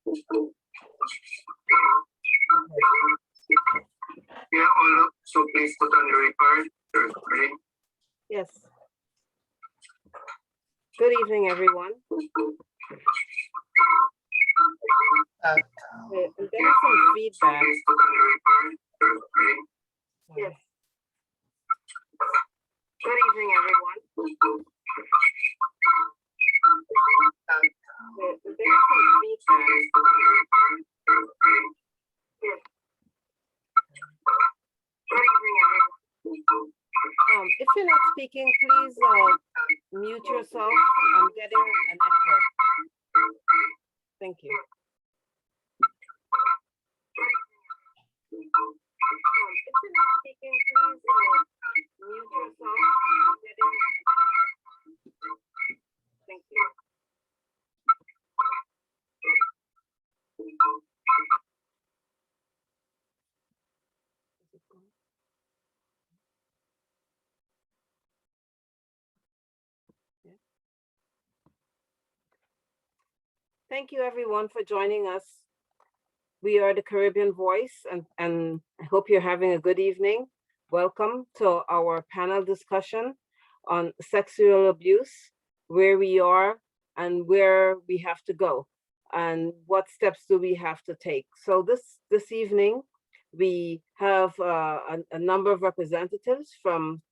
Yeah, all so please put on the record. Yes. Good evening, everyone. There's some feedback. Yes. Good evening, everyone. There's some feedback. Yes. Good evening, everyone. If you're not speaking, please mute yourself. I'm getting an echo. Thank you. If you're not speaking, please mute yourself. I'm getting an echo. Thank you. Thank you, everyone, for joining us. We are the Caribbean Voice, and I hope you're having a good evening. Welcome to our panel discussion on sexual abuse, where we are and where we have to go, and what steps do we have to take. So this evening, we have a number of representatives from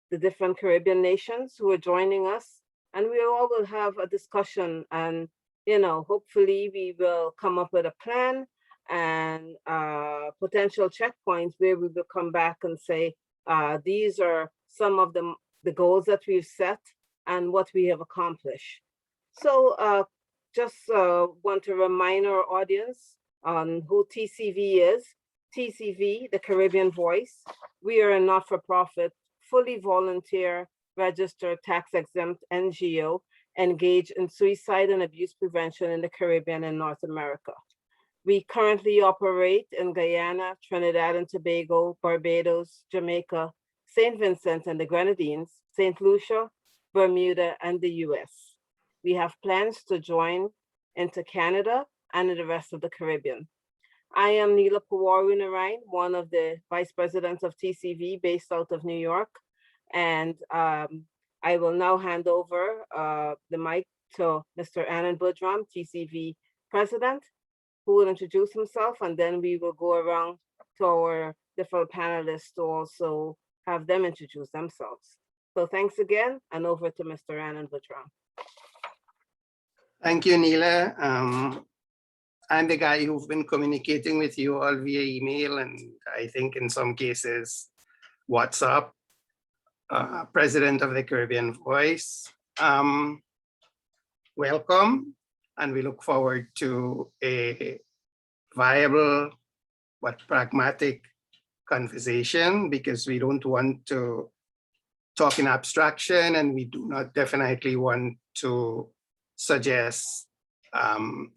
the different Caribbean nations who are joining us, and we all will have a discussion, and hopefully we will come up with a plan and potential checkpoints where we will come back and say, these are some of the goals that we've set and what we have accomplished. So just want to remind our audience on who TCV is. TCV, the Caribbean Voice. We are a not-for-profit, fully volunteer, registered, tax-exempt NGO engaged in suicide and abuse prevention in the Caribbean and North America. We currently operate in Guyana, Trinidad and Tobago, Barbados, Jamaica, St. Vincent and the Grenadines, St. Lucia, Bermuda, and the US. We have plans to join into Canada and in the rest of the Caribbean. I am Neela Puwaru-Narain, one of the vice presidents of TCV based out of New York. And I will now hand over the mic to Mr. Anand Budram, TCV president, who will introduce himself, and then we will go around to our different panelists to also have them introduce themselves. So thanks again, and over to Mr. Anand Budram. Thank you, Neela. I'm the guy who's been communicating with you all via email, and I think in some cases, WhatsApp. President of the Caribbean Voice. Welcome, and we look forward to a viable but pragmatic conversation, because we don't want to talk in abstraction, and we do not definitely want to suggest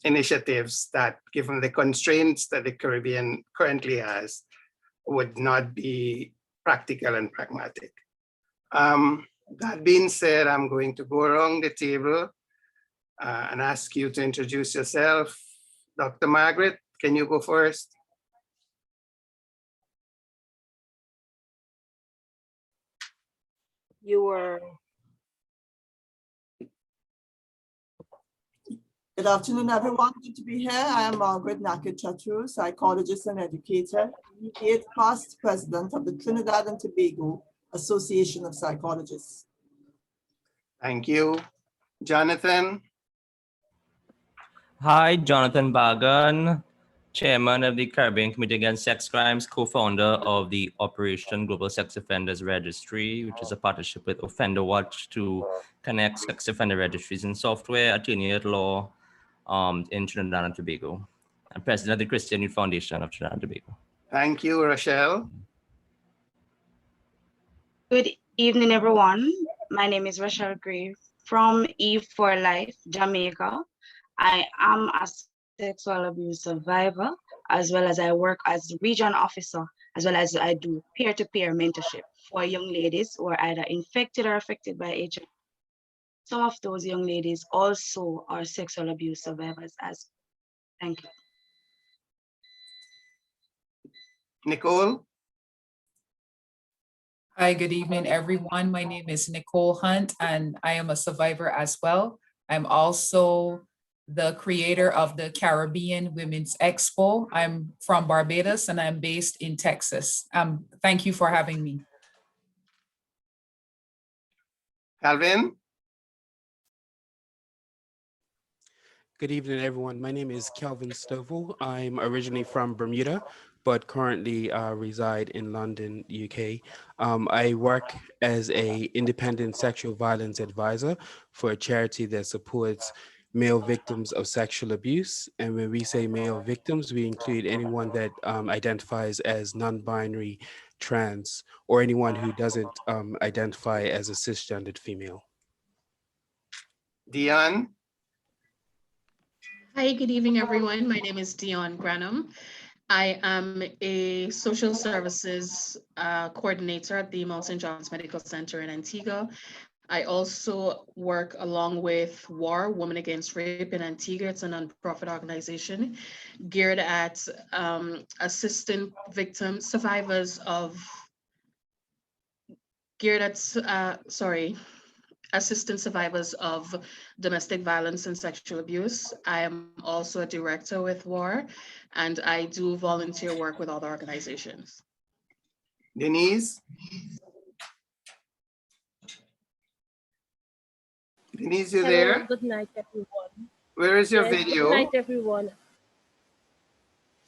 initiatives that, given the constraints that the Caribbean currently has, would not be practical and pragmatic. That being said, I'm going to go around the table and ask you to introduce yourself. Dr. Margaret, can you go first? You were. Good afternoon, everyone. Good to be here. I am Margaret Naked-Chatru, psychologist and educator, immediate past president of the Trinidad and Tobago Association of Psychologists. Thank you. Jonathan? Hi, Jonathan Bagan, chairman of the Caribbean Committee Against Sex Crimes, co-founder of the Operation Global Sex Offenders Registry, which is a partnership with Offender Watch to connect sex offender registries and software, attorney at law in Trinidad and Tobago. I'm president of the Christian Youth Foundation of Trinidad and Tobago. Thank you, Rochelle. Good evening, everyone. My name is Rochelle Gray from E4Life, Jamaica. I am a sexual abuse survivor, as well as I work as region officer, as well as I do peer-to-peer mentorship for young ladies who are either infected or affected by HIV. Some of those young ladies also are sexual abuse survivors as Thank you. Nicole? Hi, good evening, everyone. My name is Nicole Hunt, and I am a survivor as well. I'm also the creator of the Caribbean Women's Expo. I'm from Barbados and I'm based in Texas. Thank you for having me. Calvin? Good evening, everyone. My name is Kelvin Stovall. I'm originally from Bermuda, but currently reside in London, UK. I work as an independent sexual violence advisor for a charity that supports male victims of sexual abuse. And when we say male victims, we include anyone that identifies as non-binary, trans, or anyone who doesn't identify as a cisgendered female. Dion? Hi, good evening, everyone. My name is Dion Granum. I am a social services coordinator at the Mount St. John's Medical Center in Antigua. I also work along with WAR, Women Against Rape in Antigua. It's a nonprofit assisting survivors of domestic violence and sexual abuse. I am also a director with WAR, and I do volunteer work with other organizations. Denise? Denise, you there? Hello, good night, everyone. Where is your Yes, video? good night, everyone.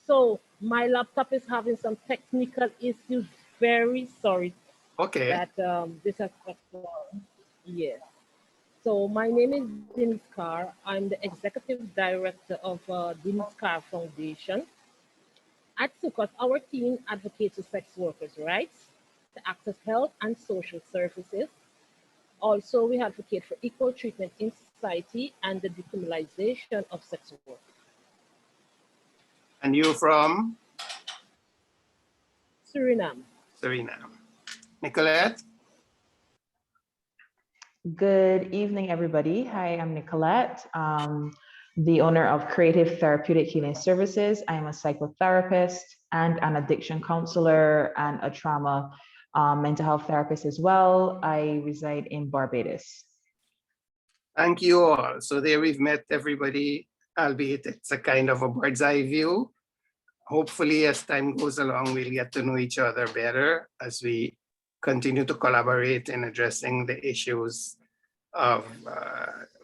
So my laptop is having some technical issues. Very sorry Okay. that this has happened. Yes. So my name is Denise Carr. I'm the executive director of Denise Carr Foundation. At SUCOS, our team advocates for sex workers' rights, to access health and social services. Also, we advocate for equal treatment in society and the decriminalization of sex work. And you from? Suriname. Suriname. Nicolette? Good evening, everybody. Hi, I'm Nicolette, the owner of Creative Therapeutic Healing Services. I am a psychotherapist and an addiction counselor and a trauma mental health therapist as well. I reside in Barbados. Thank you all. So there we've met everybody, albeit it's a kind of a bird's eye view. Hopefully, as time goes along, we'll get to know each other better as we continue to collaborate in addressing the issues of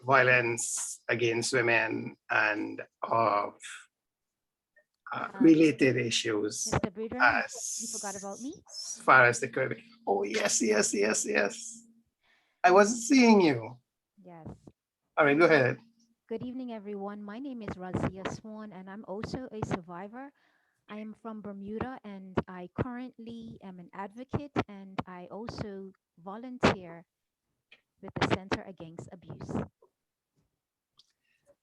violence against women and of related issues. Mr. Breeder, you forgot about me? As far as the Caribbean. Oh, yes. I wasn't seeing you. Yes. All right, go ahead. Good evening, everyone. My name is Razia Swan, and I'm also a survivor. I am from Bermuda, and I currently am an advocate, and I also volunteer with the Center Against Abuse.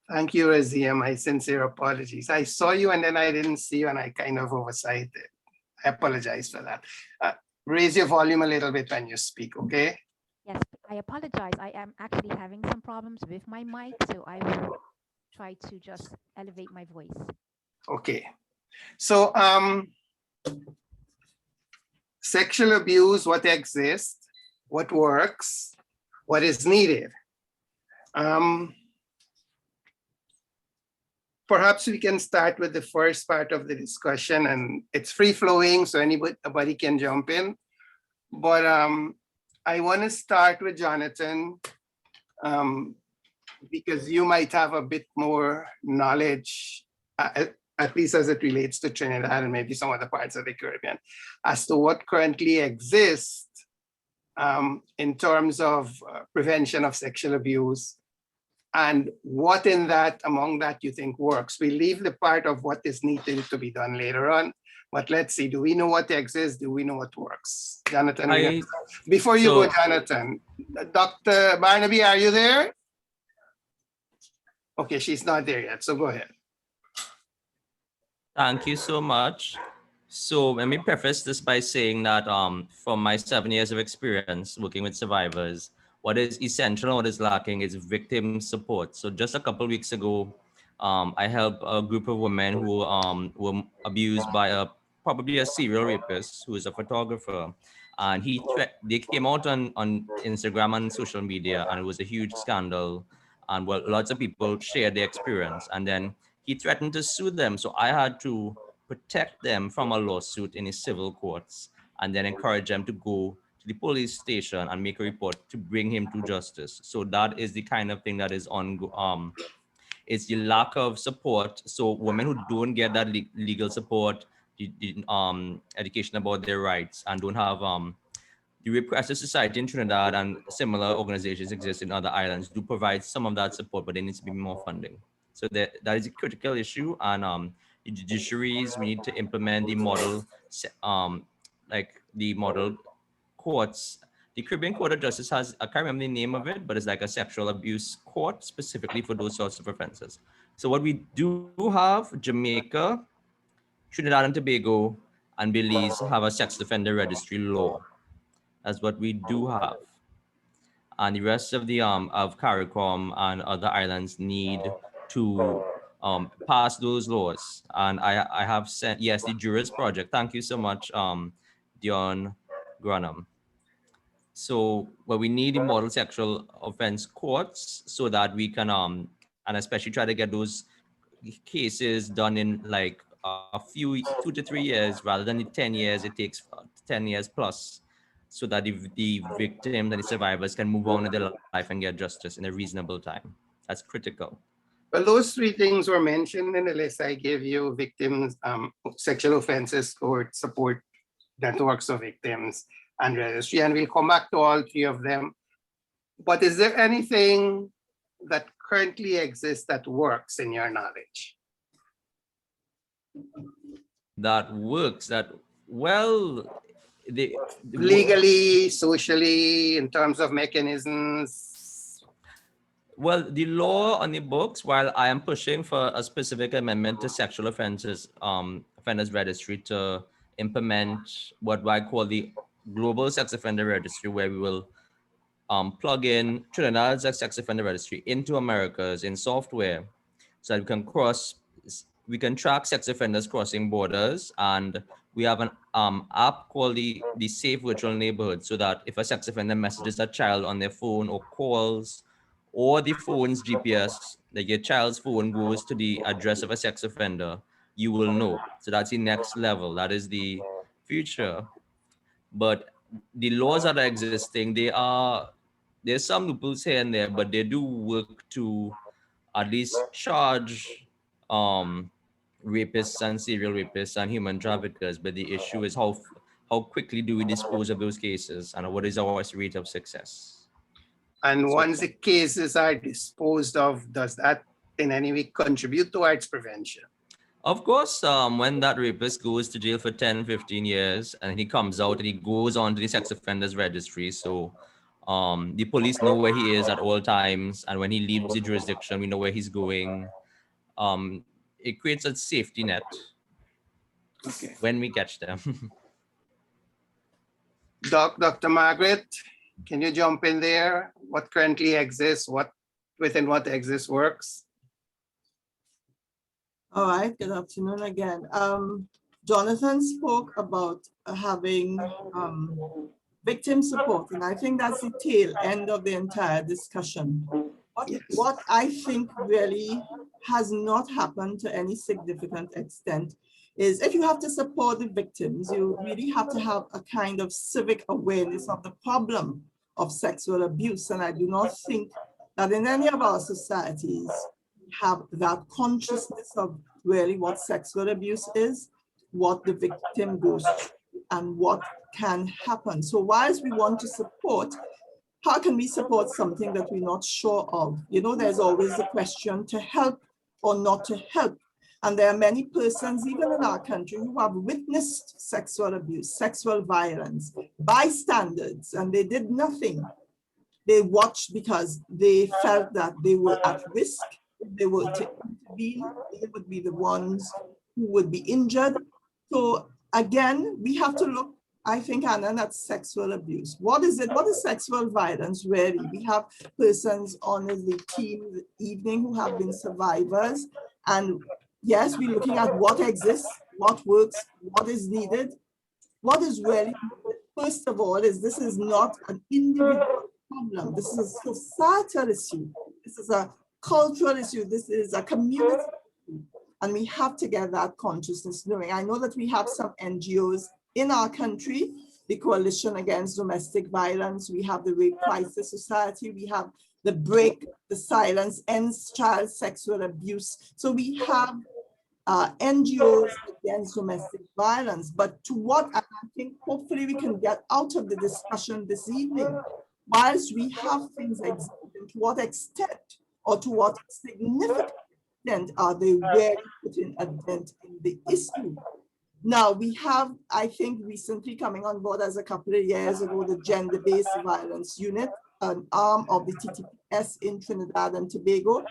Thank you, Razia. My sincere apologies. I saw you and then I didn't see you and I kind of oversighted. I apologize for that. Raise your volume a little bit when you speak, okay? Yes, I apologize. I am actually having some problems with my mic, so I will try to just elevate my voice. Okay. So sexual abuse, what exists, what works, what is needed. Perhaps we can start with the first part of the discussion, and it's free flowing, so anybody can jump in. But I want to start with Jonathan, because you might have a bit more knowledge, at least as it relates to Trinidad and maybe some other parts of the Caribbean, as to what currently exists in terms of prevention of sexual abuse, and what among that you think works. We leave the part of what is needed to be done later on, but let's see, do we know what exists? Do we know what works? Jonathan, before you go, Jonathan, Dr. Barnaby, are you there? Okay, she's not there yet, so go ahead. Thank you so much. So let me preface this by saying that from my 7 years of experience working with survivors, what is essential and what is lacking is victim support. So just a couple of weeks ago, I help a group of women who were abused by probably a serial rapist who is a photographer, and they came out on Instagram and social media, and it was a huge scandal, and well, lots of people shared their experience, and then he threatened to sue them. So I had to protect them from a lawsuit in his civil courts, and then encourage them to go to the police station and make a report to bring him to justice. So that is the kind of thing that is on. It's the lack of support. So women who don't get that legal support, the education about their rights, and don't have the Rape Crisis Society in Trinidad and similar organizations exist in other islands do provide some of that support, but there needs to be more funding. So that is a critical issue, and the judiciaries, we need to implement the model, like the model courts. The Caribbean Court of Justice has, I can't remember the name of it, but it's like a sexual abuse court specifically for those sorts of offenses. So what we do have, Jamaica, Trinidad and Tobago, and Belize have a sex offender registry law. That's what we do have. And the rest of the of CARICOM and other islands need to pass those laws. And I have sent, yes, the Jurist Project. Thank you so much, Dion Granum. So, well, we need the model sexual offense courts so that we can, and especially try to get those cases done in like a few 2 to 3 years rather than the 10 years it takes, 10 years plus, so that the victims and the survivors can move on in their life and get justice in a reasonable time. That's critical. Well, those three things were mentioned in the list I gave you: victims, sexual offenses court, support networks of victims, and registry. And we'll come back to all three of them. But is there anything that currently exists that works in your knowledge? That works, that, well, legally, socially, in terms of mechanisms? Well, the law on the books, while I am pushing for a specific amendment to sexual offenses, offenders registry to implement what I call the Global Sex Offender Registry, where we will plug in Trinidad's sex offender registry into America's in software, so that we can track sex offenders crossing borders. And we have an app called the Safe Virtual Neighborhood, so that if a sex offender messages a child on their phone or calls, or the phone's GPS, like your child's phone goes to the address of a sex offender, you will know. So that's the next level. That is the future. But the laws that are existing, there's some loopholes here and there, but they do work to at least charge rapists and serial rapists and human traffickers. But the issue is how quickly do we dispose of those cases, and what is our rate of success? And once the cases are disposed of, does that in any way contribute towards prevention? Of course, when that rapist goes to jail for 10, 15 years and he comes out and he goes on to the sex offenders registry, so the police know where he is at all times, and when he leaves the jurisdiction, we know where he's going. It creates a safety net when we catch them. Dr. Margaret, can you jump in there? What currently exists, what within what exists works? All right, good afternoon again. Jonathan spoke about having victim support, and I think that's the tail end of the entire discussion. What I think really has not happened to any significant extent is, if you have to support the victims, you really have to have a kind of civic awareness of the problem of sexual abuse. And I do not think that in any of our societies have that consciousness of really what sexual abuse is, what the victim goes through, and what can happen. So whilst we want to support, how can we support something that we're not sure of? You know, there's always the question to help or not to help. And there are many persons, even in our country, who have witnessed sexual abuse, sexual violence, bystanders, and they did nothing. They watched because they felt that they were at risk. If they were to intervene, they would be the ones who would be injured. So again, we have to look, I think, Anna, at sexual abuse. What is it? What is sexual violence really? We have persons on the team this evening who have been survivors. And yes, we're looking at what exists, what works, what is needed. What is really, first of all, is this is not an individual problem. This is a societal issue. This is a cultural issue. This is a community issue. And we have to get that consciousness knowing. I know that we have some NGOs in our country, the Coalition Against Domestic Violence. We have the Rape Crisis Society. We have the Break the Silence, Ends Child Sexual Abuse. So we have NGOs against domestic violence, but to what I think hopefully we can get out of the discussion this evening, whilst we have things existing, to what extent or to what significant extent are they really putting a dent in the issue? Now we have, I think, recently coming on board as a couple of years ago, the Gender-Based Violence Unit, an arm of the TTPS in Trinidad and Tobago.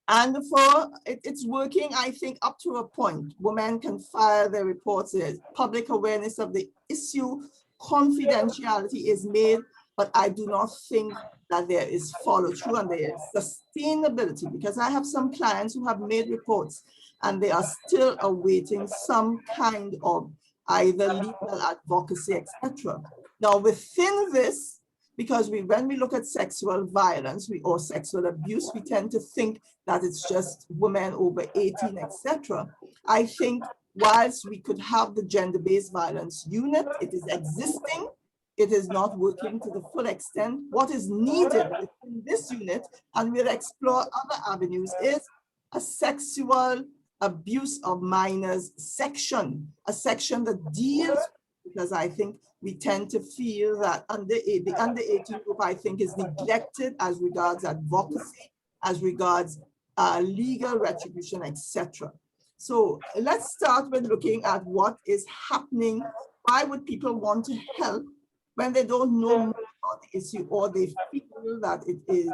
And it's working, I think, up to a point. Women can file their reports. There's public awareness of the issue. Confidentiality is made, but I do not think that there is follow through and there is sustainability, because I have some clients who have made reports and they are still awaiting some kind of either legal advocacy, etc. Now, within this, because when we look at sexual violence or sexual abuse, we tend to think that it's just women over 18, etc. I think whilst we could have the gender-based violence unit, it is existing, it is not working to the full extent. What is needed within this unit, and we'll explore other avenues, is a sexual abuse of minors section, a section that deals, because I think we tend to feel that the under 18 group, I think, is neglected as regards advocacy, as regards legal retribution, etc. So let's start with looking at what is happening. Why would people want to help when they don't know more about the issue, or they feel that it is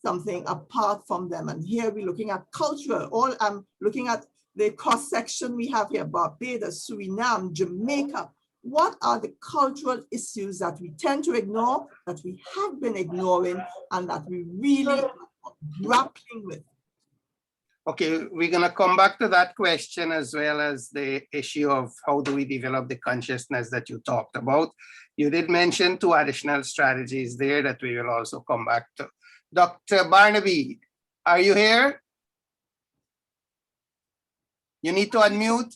something apart from them? And here we're looking at cultural, I'm looking at the cross section we have here: Barbados, Suriname, Jamaica. What are the cultural issues that we tend to ignore, that we have been ignoring, and that we really are grappling with? Okay, we're going to come back to that question, as well as the issue of how do we develop the consciousness that you talked about. You did mention 2 additional strategies there that we will also come back to. Dr. Barnaby, are you here? You need to unmute.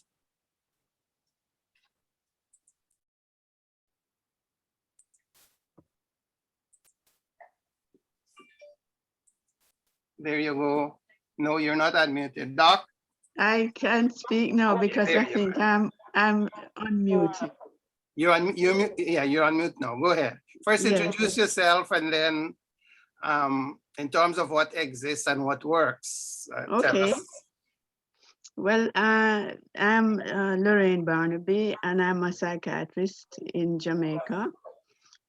There you go. No, you're not unmuted. Doc? I can't speak now because I think I'm unmuted. You're on mute now. Go ahead. First, introduce yourself, and then in terms of what exists and what works. Okay. Well, I'm Lorraine Barnaby, and I'm a psychiatrist in Jamaica.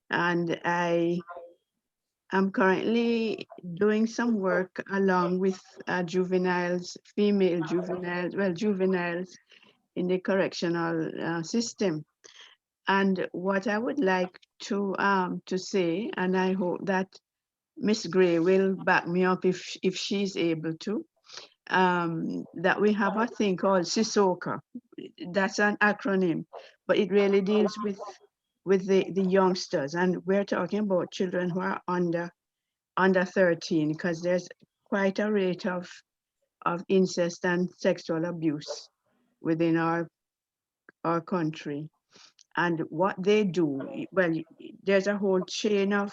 And I'm currently doing some work along with juveniles, female juveniles, juveniles in the correctional system. And what I would like to say, and I hope that Miss Gray will back me up if she's able to, that we have a thing called CISOCA. That's an acronym, but it really deals with the youngsters, and we're talking about children who are under 13, because there's quite a rate of incest and sexual abuse within our country. And what they do, well, there's a whole chain of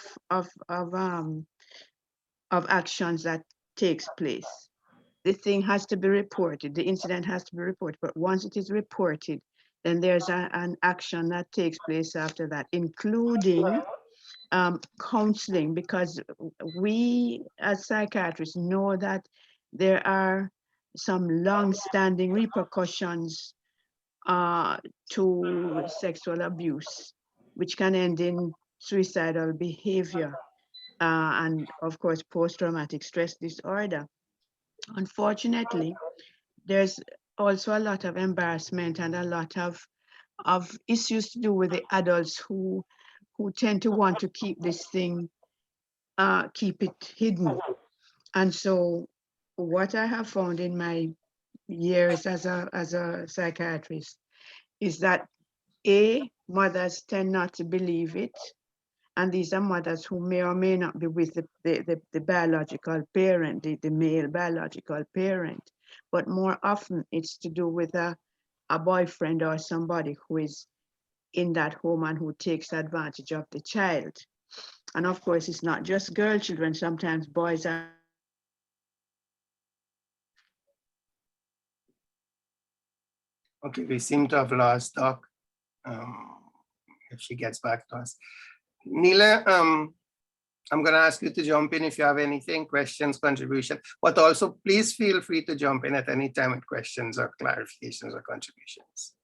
actions that takes place. The thing has to be reported, the incident has to be reported, but once it is reported, then there's an action that takes place after that, including counseling, because we as psychiatrists know that there are some long-standing repercussions to sexual abuse, which can end in suicidal behavior and, of course, post-traumatic stress disorder. Unfortunately, there's also a lot of embarrassment and a lot of issues to do with the adults who tend to want to keep this thing, keep it hidden. And so what I have found in my years as a psychiatrist is that mothers tend not to believe it. And these are mothers who may or may not be with the biological parent, the male biological parent. But more often it's to do with a boyfriend or somebody who is in that home and who takes advantage of the child. And of course, it's not just girl children. Sometimes boys are. Okay, we seem to have lost Doc. If she gets back to us. Neela, I'm going to ask you to jump in if you have anything, questions, contribution, but also please feel free to jump in at any time with questions or clarifications or contributions.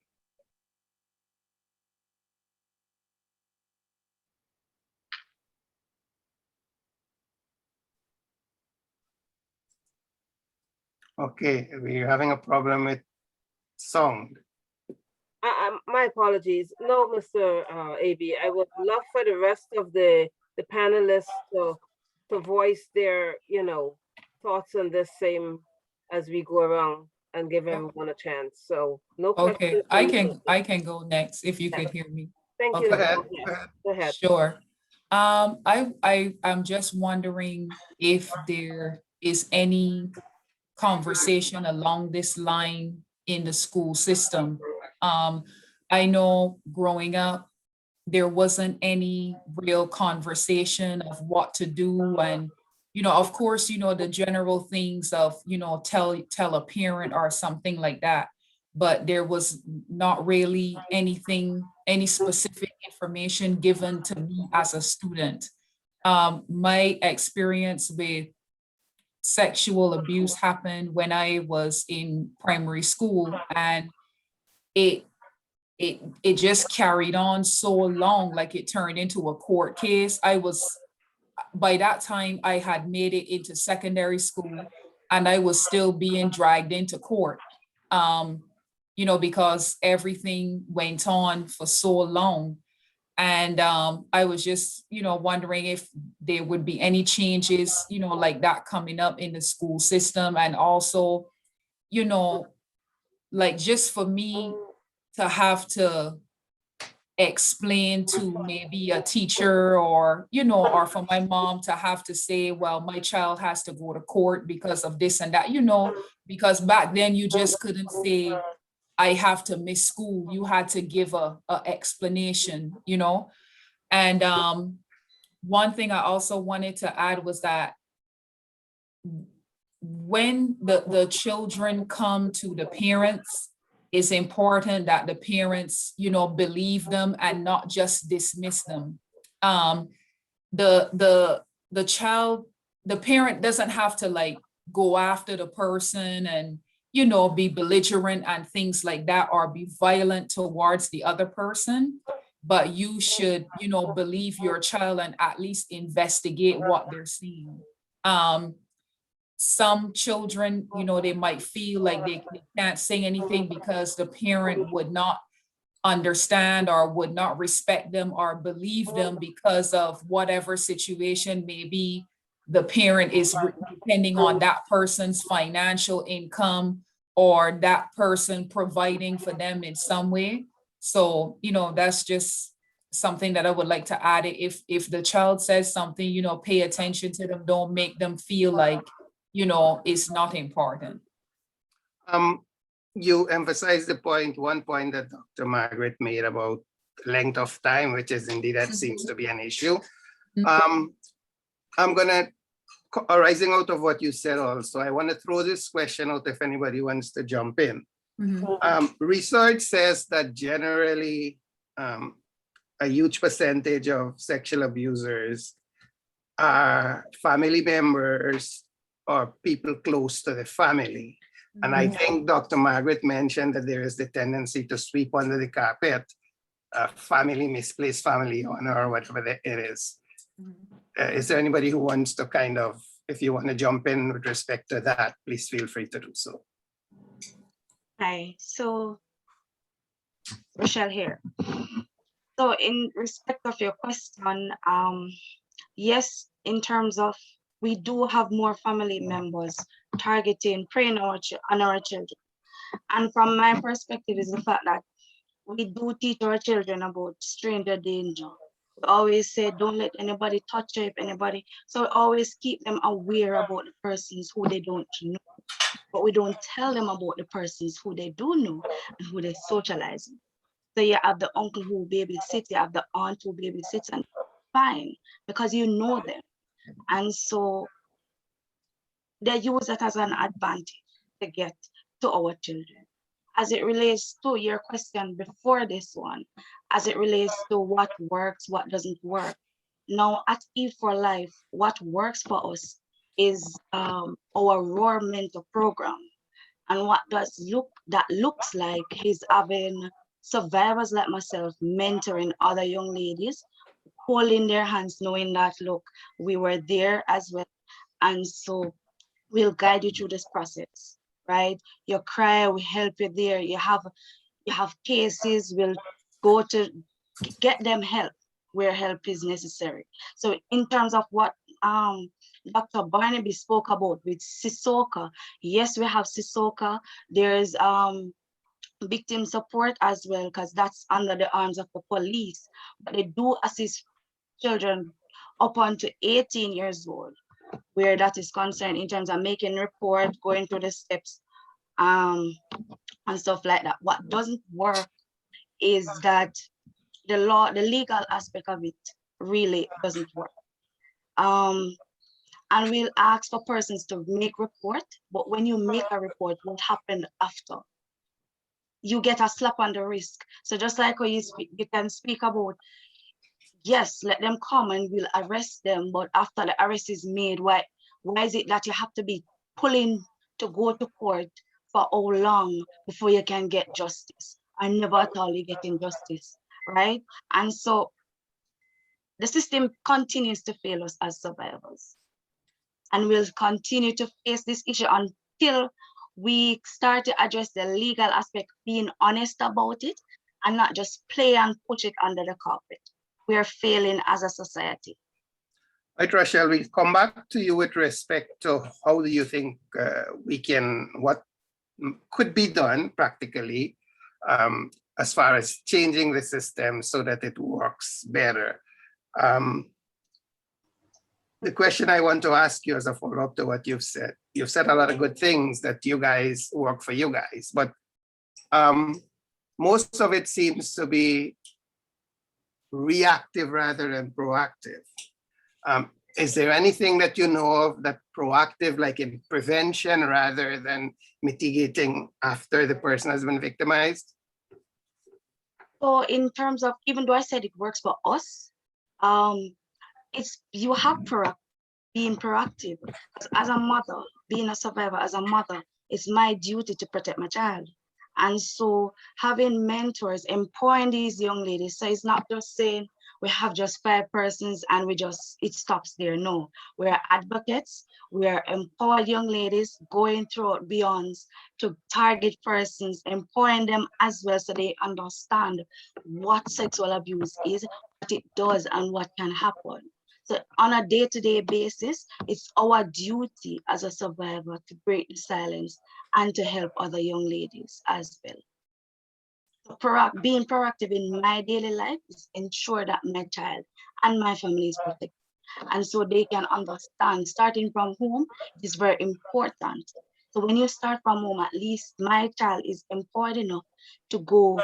Okay, we're having a problem with sound. My apologies. No, Mr. AB, I would love for the rest of the panelists to voice their, thoughts on this same as we go around and give everyone a chance. So no questions. Okay, I can go next if you could hear me. Thank you. Okay. Go ahead. Sure. I'm just wondering if there is any conversation along this line in the school system. I know growing up, there wasn't any real conversation of what to do. And, of course, the general things of, tell a parent or something like that. But there was not really any specific information given to me as a student. My experience with sexual abuse happened when I was in primary school, and it just carried on so long, like it turned into a court case. By that time, I had made it into secondary school, and I was still being dragged into court, because everything went on for so long. And I was just, wondering if there would be any changes, like that coming up in the school system. And also, like just for me to have to explain to maybe a teacher or, or for my mom to have to say, well, my child has to go to court because of this and that, because back then you just couldn't say, I have to miss school. You had to give a explanation, And one thing I also wanted to add was that when the children come to the parents, it's important that the parents, believe them and not just dismiss them. The parent doesn't have to like go after the person and, be belligerent and things like that, or be violent towards the other person. But you should, believe your child and at least investigate what they're seeing. Some children, they might feel like they can't say anything because the parent would not understand or would not respect them or believe them because of whatever situation. Maybe the parent is depending on that person's financial income or that person providing for them in some way. So, that's just something that I would like to add. If the child says something, pay attention to them. Don't make them feel like, it's not important. You emphasized one point that Dr. Margaret made about length of time, which is indeed, that seems to be an issue. I'm gonna, arising out of what you said also, I want to throw this question out if anybody wants to jump in. Research says that generally a huge percentage of sexual abusers are family members or people close to the family. And I think Dr. Margaret mentioned that there is the tendency to sweep under the carpet family, misplaced family honor, or whatever it is. Is there anybody who wants to kind of, if you want to jump in with respect to that, please feel free to do so. Hi, so Rochelle here. So in respect of your question, yes, in terms of, we do have more family members targeting, preying on our children. And from my perspective is the fact that we do teach our children about stranger danger. We always say, don't let anybody touch you, if anybody. So we always keep them aware about the persons who they don't know. But we don't tell them about the persons who they do know and who they socialize with. So you have the uncle who babysits, you have the aunt who babysits, and fine, because you know them. And so they use that as an advantage to get to our children. As it relates to your question before this one, as it relates to what works, what doesn't work. Now at Eve for Life, what works for us is our Roar Mentor program. And what that looks like is having survivors like myself mentoring other young ladies, holding their hands, knowing that, look, we were there as well. And so we'll guide you through this process, right? You cry, we help you there. You have cases, we'll go to get them help where help is necessary. So in terms of what Dr. Barnaby spoke about with CISOCA, yes, we have CISOCA. There's victim support as well, because that's under the arms of the police. But they do assist children up unto 18 years old, where that is concerned in terms of making report, going through the steps, and stuff like that. What doesn't work is that the legal aspect of it really doesn't work. And we'll ask for persons to make report, but when you make a report, what happened after? You get a slap on the wrist. So just like how you can speak about, yes, let them come and we'll arrest them, but after the arrest is made, why is it that you have to be pulling to go to court for how long before you can get justice? I never at all you getting justice, right? And so the system continues to fail us as survivors. And we'll continue to face this issue until we start to address the legal aspect, being honest about it, and not just play and push it under the carpet. We are failing as a society. Right, Rochelle, we'll come back to you with respect to how do you think what could be done practically as far as changing the system so that it works better. The question I want to ask you as a follow-up to what you've said a lot of good things that you guys work for you guys, but most of it seems to be reactive rather than proactive. Is there anything that you know of that proactive, like in prevention rather than mitigating after the person has been victimized? So in terms of, even though I said it works for us, you have being proactive. As a mother, being a survivor, as a mother, it's my duty to protect my child. And so having mentors, empowering these young ladies, so it's not just saying we have just 5 persons and it stops there. No, we are advocates. We are empowered young ladies going through beyond to target persons, empowering them as well so they understand what sexual abuse is, what it does, and what can happen. So on a day-to-day basis, it's our duty as a survivor to break the silence and to help other young ladies as well. So being proactive in my daily life is ensure that my child and my family is protected. And so they can understand, starting from home is very important. So when you start from home, at least my child is empowered enough to go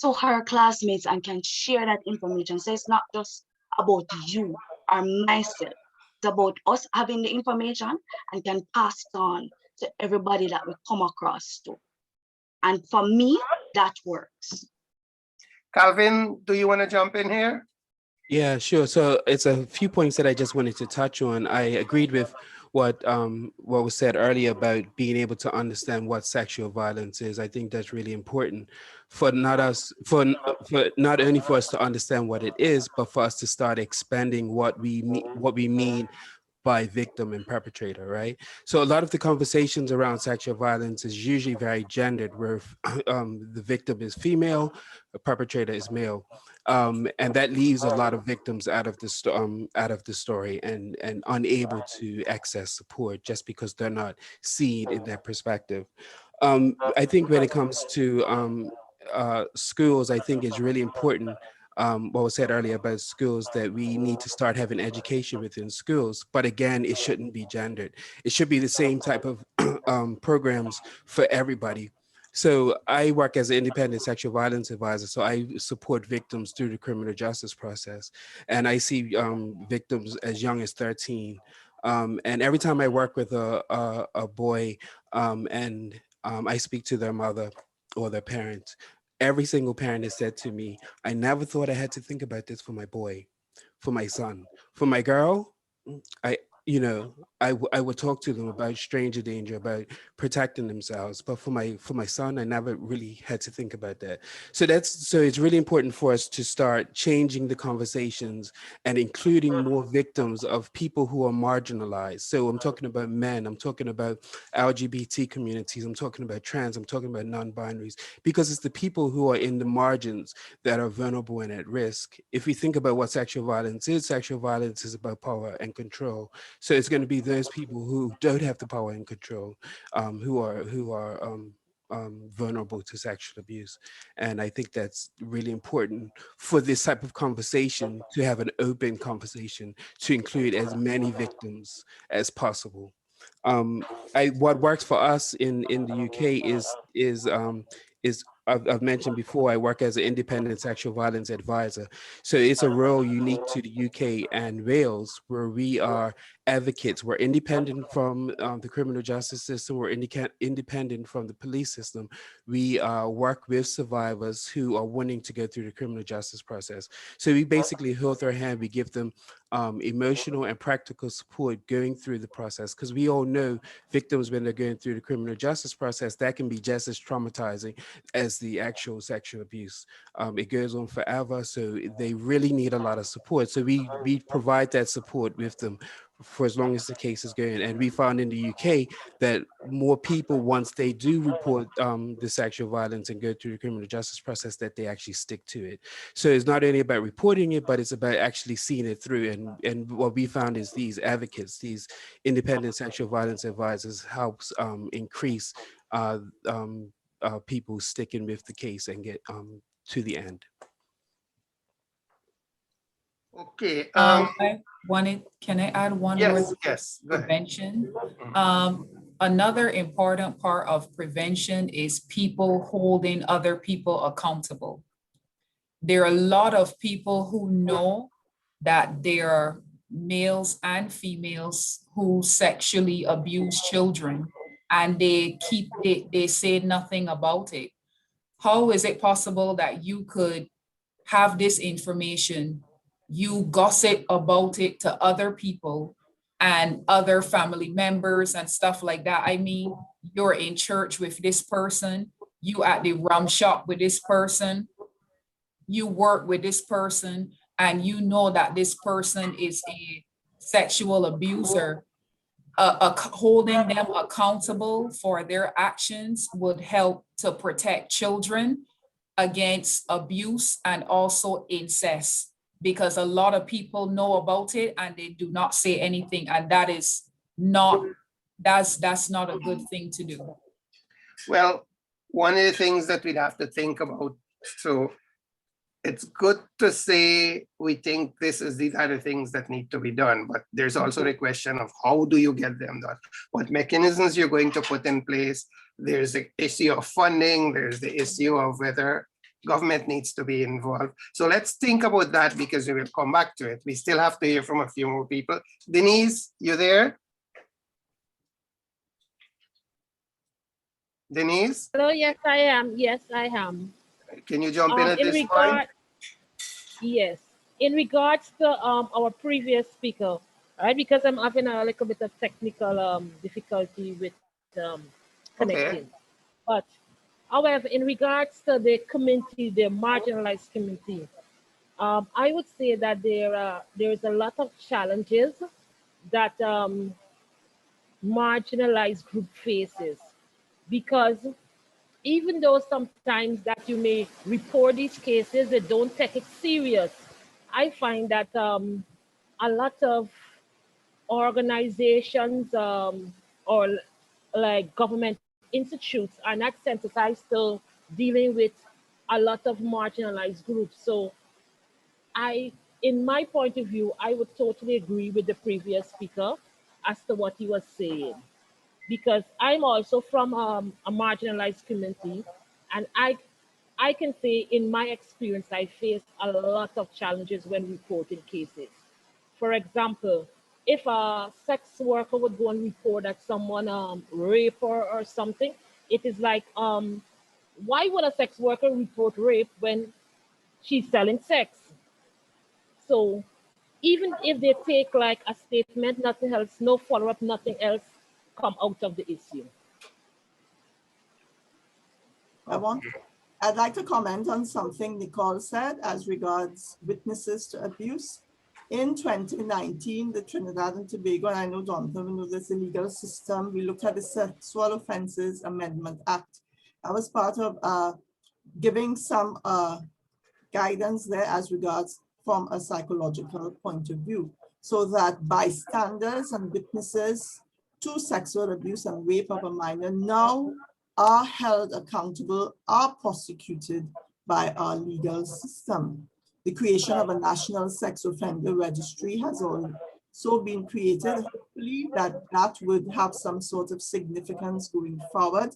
to her classmates and can share that information. So it's not just about you or myself. It's about us having the information and can pass it on to everybody that we come across to. And for me, that works. Calvin, do you want to jump in here? Yeah, sure. So it's a few points that I just wanted to touch on. I agreed with what was said earlier about being able to understand what sexual violence is. I think that's really important for not only for us to understand what it is, but for us to start expanding what we mean by victim and perpetrator, right? So a lot of the conversations around sexual violence is usually very gendered, where the victim is female, the perpetrator is male. And that leaves a lot of victims out of the story and unable to access support just because they're not seen in that perspective. I think when it comes to schools, I think it's really important what was said earlier about schools, that we need to start having education within schools. But again, it shouldn't be gendered. It should be the same type of programs for everybody. So I work as an independent sexual violence advisor. So I support victims through the criminal justice process. And I see victims as young as 13. And every time I work with a boy and I speak to their mother or their parents, every single parent has said to me, I never thought I had to think about this for my boy, for my son. For my girl, I would talk to them about stranger danger, about protecting themselves. But for my son, I never really had to think about that. So it's really important for us to start changing the conversations and including more victims of people who are marginalized. So I'm talking about men, I'm talking about LGBT communities, I'm talking about trans, I'm talking about non-binaries, because it's the people who are in the margins that are vulnerable and at risk. If we think about what sexual violence is about power and control. So it's going to be those people who don't have the power and control, who are vulnerable to sexual abuse. And I think that's really important for this type of conversation, to have an open conversation, to include as many victims as possible. What works for us in the UK is I've mentioned before, I work as an independent sexual violence advisor. So it's a role unique to the UK and Wales, where we are advocates. We're independent from the criminal justice system. We're independent from the police system. We work with survivors who are wanting to go through the criminal justice process. So we basically hold their hand. We give them emotional and practical support going through the process, because we all know victims, when they're going through the criminal justice process, that can be just as traumatizing as the actual sexual abuse. It goes on forever, so they really need a lot of support. So we provide that support with them for as long as the case is going. And we found in the UK that more people, once they do report the sexual violence and go through the criminal justice process, that they actually stick to it. So it's not only about reporting it, but it's about actually seeing it through. And what we found is these advocates, these independent sexual violence advisors, helps increase people sticking with the case and get to the end. Okay. Can I add one yes, more? Yes, go ahead. Prevention. Another important part of prevention is people holding other people accountable. There are a lot of people who know that there are males and females who sexually abuse children, and they say nothing about it. How is it possible that you could have this information, you gossip about it to other people and other family members and stuff like that? I mean, you're in church with this person, you at the rum shop with this person, you work with this person, and you know that this person is a sexual abuser. Holding them accountable for their actions would help to protect children against abuse and also incest, because a lot of people know about it and they do not say anything, and that's not a good thing to do. Well, one of the things that we'd have to think about, so it's good to say we think these are the things that need to be done, but there's also the question of how do you get them done? What mechanisms you're going to put in place? There's the issue of funding, there's the issue of whether government needs to be involved. So let's think about that, because we will come back to it. We still have to hear from a few more people. Denise, you there? Denise? Hello, yes, I am. Yes, I am. Can you jump in at this point? Yes. In regards to our previous speaker, right? Because I'm having a little bit of technical difficulty with connecting. Okay. But however, in regards to the community, the marginalized community, I would say that there is a lot of challenges that marginalized group faces, because even though sometimes that you may report these cases, they don't take it serious. I find that a lot of organizations or like government institutes are not sensitized to dealing with a lot of marginalized groups. So in my point of view, I would totally agree with the previous speaker as to what he was saying, because I'm also from a marginalized community, and I can say in my experience, I faced a lot of challenges when reporting cases. For example, if a sex worker would go and report that someone rape her or something, it is like, why would a sex worker report rape when she's selling sex? So even if they take like a statement, nothing else, no follow-up, nothing else come out of the issue. I'd like to comment on something Nicole said as regards witnesses to abuse. In 2019, the Trinidad and Tobago, and I know Jonathan knows this, the legal system, we looked at the Sexual Offences Amendment Act. I was part of giving some guidance there as regards from a psychological point of view, so that bystanders and witnesses to sexual abuse and rape of a minor now are held accountable, are prosecuted by our legal system. The creation of a national sex offender registry has also been created. Hopefully that would have some sort of significance going forward.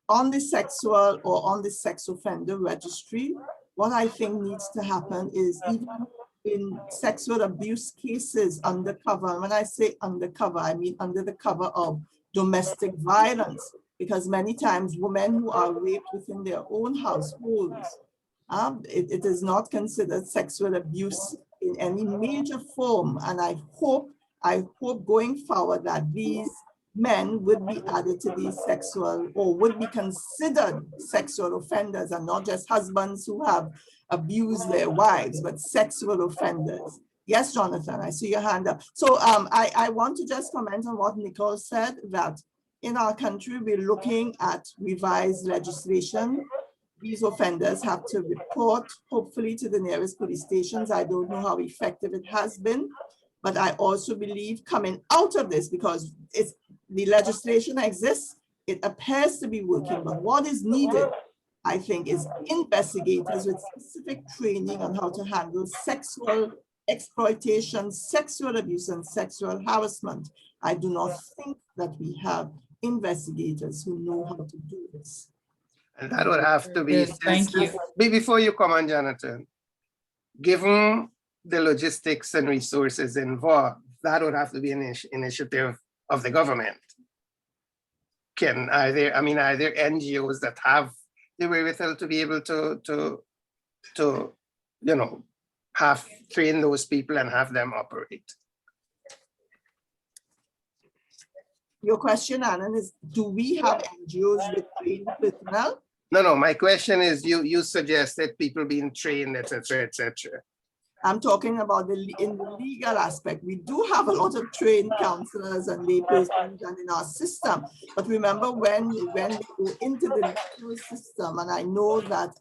On the sexual or on the sex offender registry, what I think needs to happen is even in sexual abuse cases undercover, and when I say undercover, I mean under the cover of domestic violence, because many times women who are raped within their own households, it is not considered sexual abuse in any major form. And I hope going forward that these men would be added to these sexual, or would be considered sexual offenders, and not just husbands who have abused their wives, but sexual offenders. Yes, Jonathan, I see your hand up. So I want to just comment on what Nicole said, that in our country, we're looking at revised legislation. These offenders have to report, hopefully, to the nearest police stations. I don't know how effective it has been, but I also believe coming out of this, because the legislation exists, it appears to be working, but what is needed, I think, is investigators with specific training on how to handle sexual exploitation, sexual abuse, and sexual harassment. I do not think that we have investigators who know how to do this. And that would have to be, Yes, thank you. before you come on, Jonathan, given the logistics and resources involved, that would have to be an initiative of the government. Are there NGOs that have the wherewithal to be able to have train those people and have them operate? Your question, Annan, is do we have NGOs with trained personnel? No, my question is, you suggested people being trained, et cetera. I'm talking about in the legal aspect. We do have a lot of trained counselors and laypersons and in our system. But remember when we go into the legal system, and I know that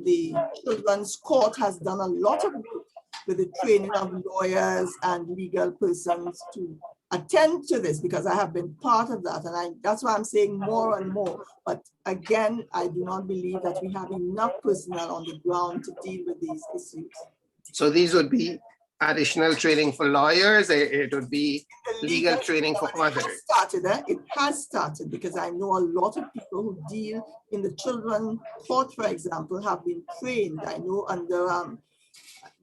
the Children's Court has done a lot of work with the training of lawyers and legal persons to attend to this, because I have been part of that, and that's why I'm saying more and more. But again, I do not believe that we have enough personnel on the ground to deal with these issues. So these would be additional training for lawyers, it would be legal training for others. It has started, because I know a lot of people who deal in the Children's Court, for example, have been trained. I know under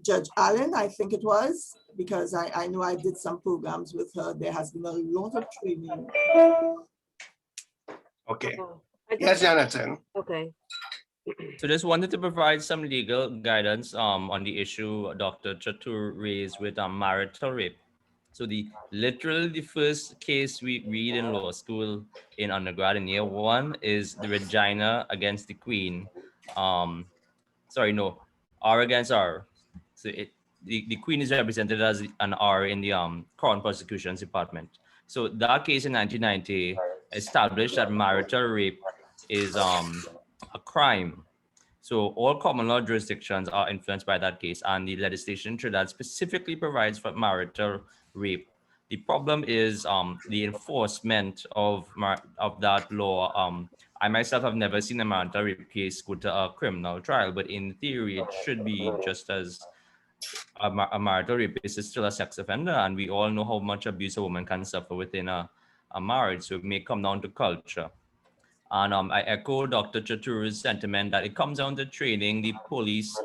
Judge Allen, I think it was, because I know I did some programs with her. There has been a lot of training. Okay. Yes, Jonathan. Okay. So just wanted to provide some legal guidance on the issue Dr. Chatur raised with marital rape. So literally the first case we read in law school in undergrad in year 1 is the Regina against the Queen. R against R. So the Queen is represented as an R in the Crown Prosecutions Department. So that case in 1990 established that marital rape is a crime. So all common law jurisdictions are influenced by that case, and the legislation in Trinidad specifically provides for marital rape. The problem is the enforcement of that law. I myself have never seen a marital rape case go to a criminal trial, but in theory, it should be just as a marital rapist is still a sex offender, and we all know how much abuse a woman can suffer within a marriage. So it may come down to culture. And I echo Dr. Chaturu's sentiment that it comes down to training. The police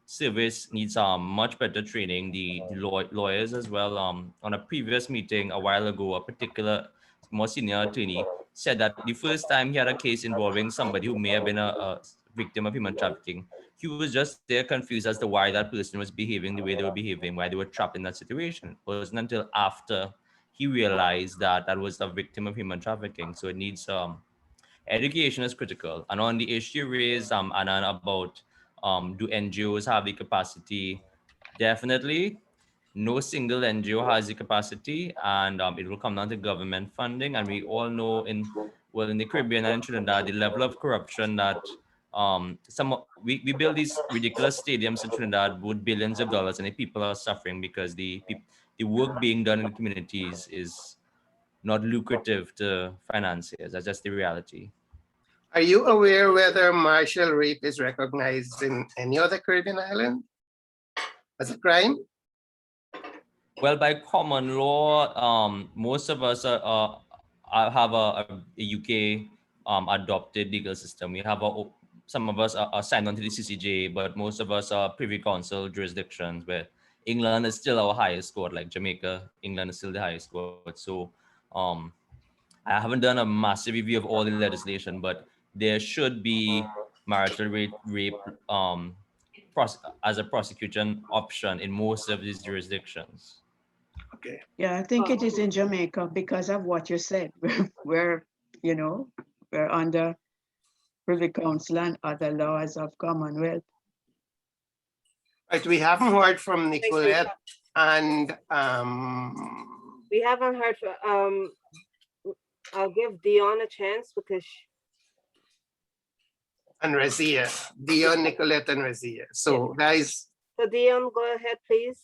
service needs much better training, the lawyers as well. On a previous meeting a while ago, a particular more senior attorney said that the first time he had a case involving somebody who may have been a victim of human trafficking, he was just there confused as to why that person was behaving the way they were behaving, why they were trapped in that situation. It wasn't until after he realized that that was a victim of human trafficking. So it needs education is critical. And on the issue raised, Anan, about do NGOs have the capacity? Definitely. No single NGO has the capacity, and it will come down to government funding. And we all know in the Caribbean and in Trinidad, the level of corruption that we build these ridiculous stadiums in Trinidad with billions of dollars, and the people are suffering because the work being done in the communities is not lucrative to financiers. That's just the reality. Are you aware whether martial rape is recognized in any other Caribbean island as a crime? Well, by common law, most of us have a UK adopted legal system. We have some of us are signed on to the CCJ, but most of us are Privy Council jurisdictions where England is still our highest court, like Jamaica, England is still the highest court. So I haven't done a massive review of all the legislation, but there should be marital rape as a prosecution option in most of these jurisdictions. Okay. Yeah, I think it is in Jamaica because of what you said. We're under Privy Council and other laws of Commonwealth. Right, we haven't heard from Nicolette, and we haven't heard from, I'll give Dion a chance because and Razia, Dion, Nicolette, and Razia. So guys. So Dion, go ahead, please.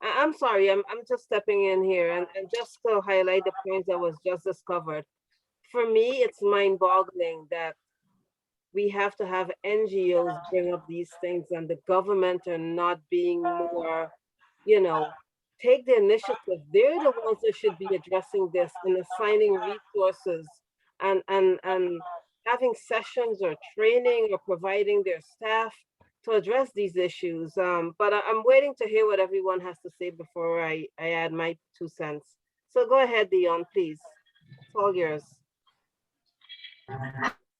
I'm sorry, I'm just stepping in here and just to highlight the points that was just discovered. For me, it's mind-boggling that we have to have NGOs bring up these things and the government are not being more, take the initiative. They're the ones that should be addressing this and assigning resources and having sessions or training or providing their staff to address these issues. But I'm waiting to hear what everyone has to say before I add my 2 cents. So go ahead, Dion, please. It's all yours.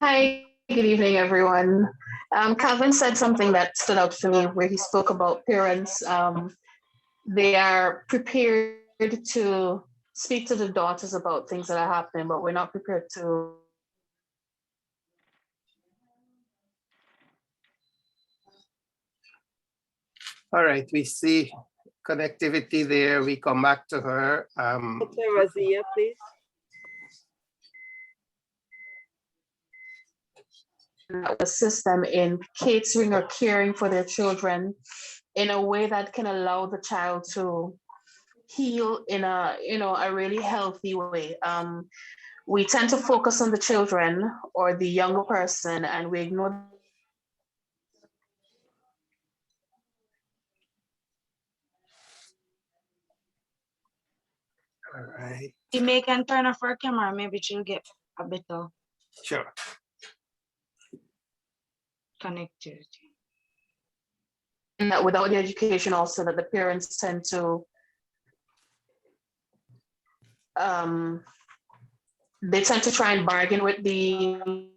Hi, good evening, everyone. Calvin said something that stood out for me where he spoke about parents. They are prepared to speak to the daughters about things that are happening, but we're not prepared to All right, we see connectivity there. We come back to her. Okay, Razia, please. Assist them in catering or caring for their children in a way that can allow the child to heal in a really healthy way. We tend to focus on the children or the younger person and we ignore All right. You may can turn off her camera, maybe she'll get a better Sure. connectivity. and that without the education also that the parents tend to they tend to try and bargain with the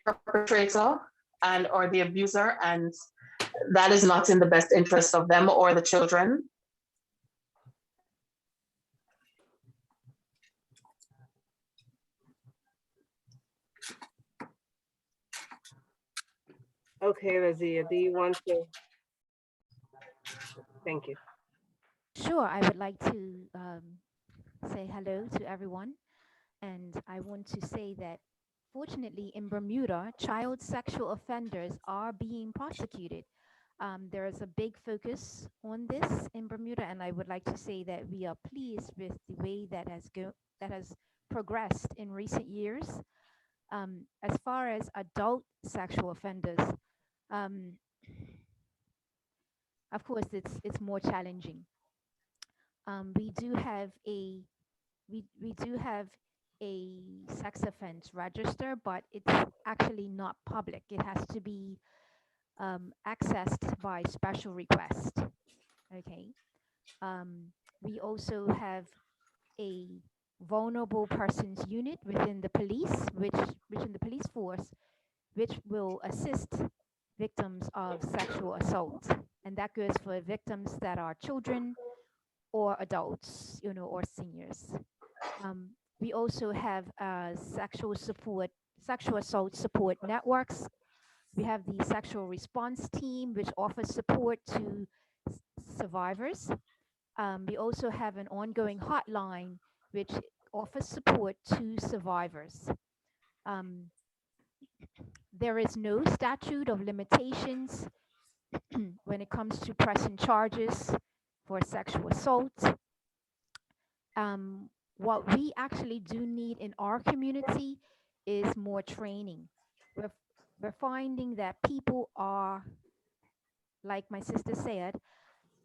perpetrator and or the abuser, and that is not in the best interest of them or the children. Okay, Razia, do you want to? Thank you. Sure, I would like to say hello to everyone. And I want to say that unfortunately, in Bermuda, child sexual offenders are being prosecuted. There is a big focus on this in Bermuda, and I would like to say that we are pleased with the way that has progressed in recent years. As far as adult sexual offenders, um, of course, it's more challenging. We do have a sex offense register, but it's actually not public. It has to be accessed by special request. Okay. We also have a vulnerable persons unit within the police, which in the police force, which will assist victims of sexual assault, and that goes for victims that are children or adults, or seniors. We also have sexual assault support networks. We have the sexual response team, which offers support to survivors. We also have an ongoing hotline, which offers support to survivors. There is no statute of limitations when it comes to pressing charges for sexual assault. What we actually do need in our community is more training. We're finding that people are, like my sister said,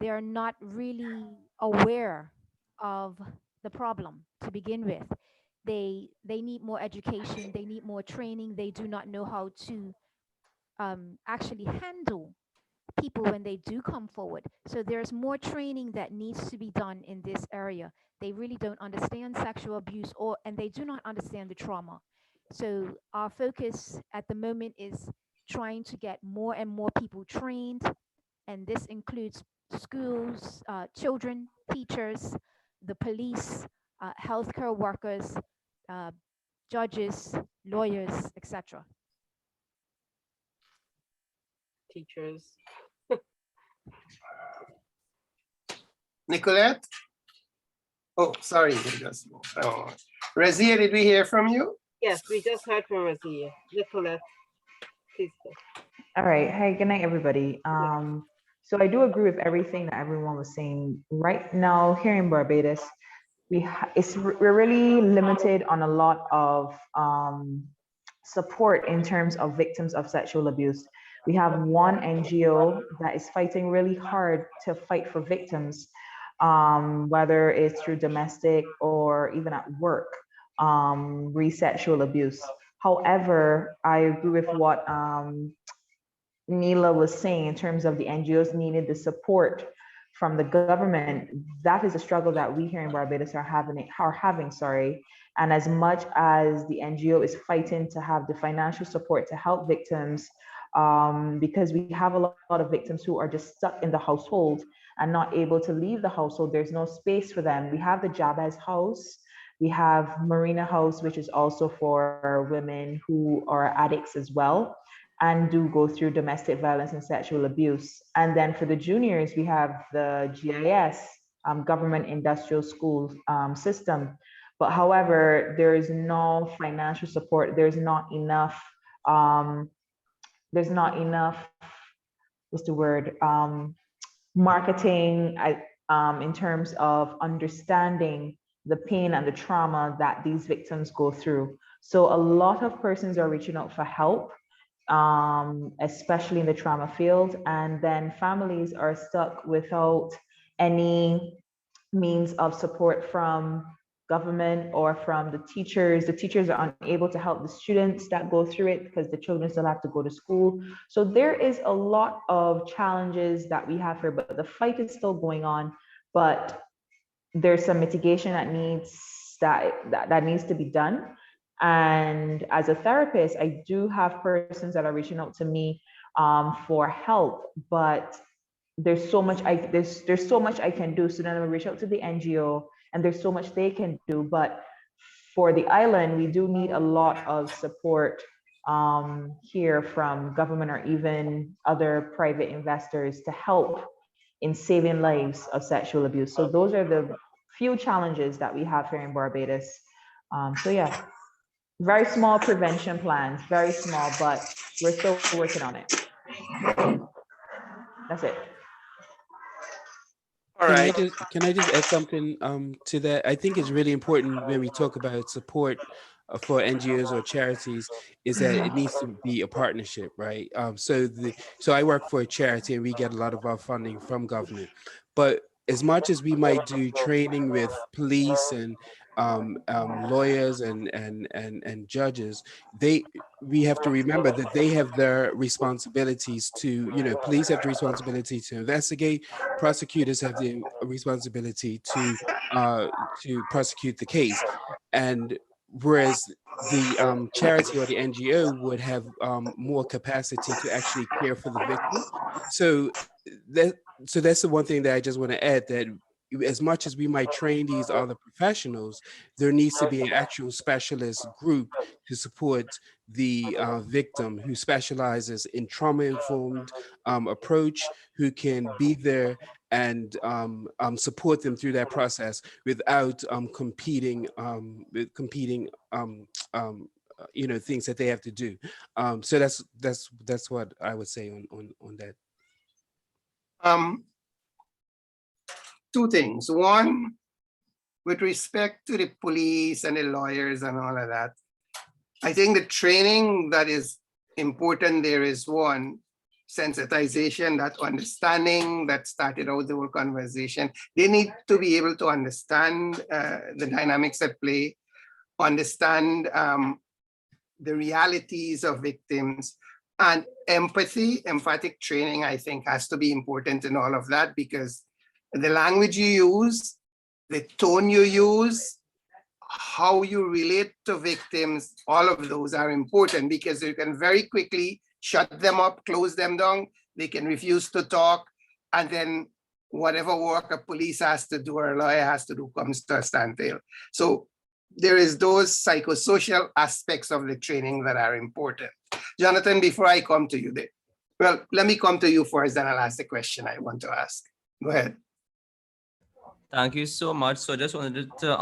they're not really aware of the problem to begin with. They need more education, they need more training, they do not know how to actually handle people when they do come forward. So there's more training that needs to be done in this area. They really don't understand sexual abuse, and they do not understand the trauma. So our focus at the moment is trying to get more and more people trained, and this includes schools, children, teachers, the police, healthcare workers, judges, lawyers, etc. Teachers. Nicolette? Oh, sorry. Razia, did we hear from you? Yes, we just heard from Razia. Nicolette, please go. All right. Hi, good night, everybody. So I do agree with everything that everyone was saying. Right now, here in Barbados, we're really limited on a lot of support in terms of victims of sexual abuse. We have one NGO that is fighting really hard to fight for victims, whether it's through domestic or even at work, sexual abuse. However, I agree with what Neela was saying in terms of the NGOs needed the support from the government. That is a struggle that we here in Barbados are having. And as much as the NGO is fighting to have the financial support to help victims, because we have a lot of victims who are just stuck in the household and not able to leave the household. There's no space for them. We have the Jabez House. We have Marina House, which is also for women who are addicts as well and do go through domestic violence and sexual abuse. And then for the juniors, we have the GIS, Government Industrial School system. But however, there is no financial support. There's not enough, what's the word? Marketing in terms of understanding the pain and the trauma that these victims go through. So a lot of persons are reaching out for help, especially in the trauma field. And then families are stuck without any means of support from government or from the teachers. The teachers are unable to help the students that go through it because the children still have to go to school. So there is a lot of challenges that we have here, but the fight is still going on. But there's some mitigation that needs to be done. And as a therapist, I do have persons that are reaching out to me for help, but there's so much there's so much I can do. So then I reach out to the NGO, and there's so much they can do. But for the island, we do need a lot of support here from government or even other private investors to help in saving lives of sexual abuse. So those are the few challenges that we have here in Barbados. So yeah. very small prevention plans, very small, but we're still working on it. That's it. All right. Can I just add something to that? I think it's really important when we talk about support for NGOs or charities is that it needs to be a partnership, right? So I work for a charity and we get a lot of our funding from government, but as much as we might do training with police and lawyers and judges, we have to remember that they have their responsibilities to, police have the responsibility to investigate, prosecutors have the responsibility to prosecute the case, and whereas the charity or the NGO would have more capacity to actually care for the victim. So that's the one thing that I just want to add, that as much as we might train these other professionals, there needs to be an actual specialist group to support the victim who specializes in trauma-informed approach, who can be there and support them through that process without competing things that they have to do. So that's what I would say on that. Two things. One, with respect to the police and the lawyers and all of that, I think the training that is important there is one, sensitization, that understanding that started out the whole conversation. They need to be able to understand the dynamics at play, understand the realities of victims, and empathic training, I think, has to be important in all of that, because the language you use, the tone you use, how you relate to victims, all of those are important, because you can very quickly shut them up, close them down. They can refuse to talk. And then whatever work a police has to do or a lawyer has to do comes to a standstill. So there is those psychosocial aspects of the training that are important. Jonathan, before I come to you, well, let me come to you first, then I'll ask the question I want to ask. Go ahead. Thank you so much. So I just wanted to,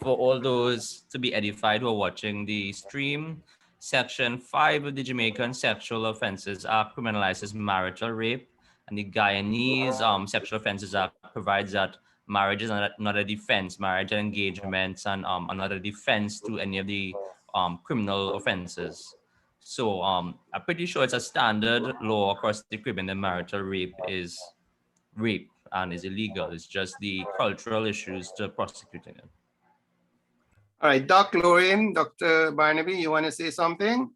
for all those to be edified who are watching the stream, Section 5 of the Jamaican Sexual Offences Act criminalizes marital rape, and the Guyanese Sexual Offences Act provides that marriage is not a defense, marriage and engagements and another defense to any of the criminal offenses. So I'm pretty sure it's a standard law across the Caribbean that marital rape is rape and is illegal. It's just the cultural issues to prosecuting it. All right, Dr. Lorraine, Dr. Barnaby, you want to say something?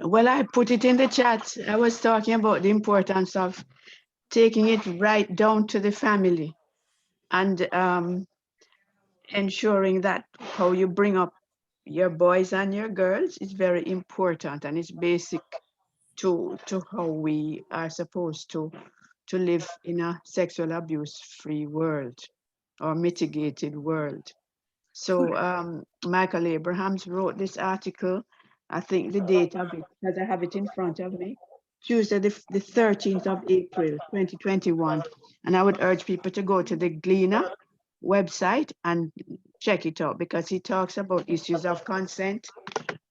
Well, I put it in the chat. I was talking about the importance of taking it right down to the family and ensuring that how you bring up your boys and your girls is very important, and it's basic to how we are supposed to live in a sexual abuse free world or mitigated world. So Michael Abrahams wrote this article. I think the date of it, because I have it in front of me, Tuesday the 13th of April 2021. And I would urge people to go to the Gleaner website and check it out, because he talks about issues of consent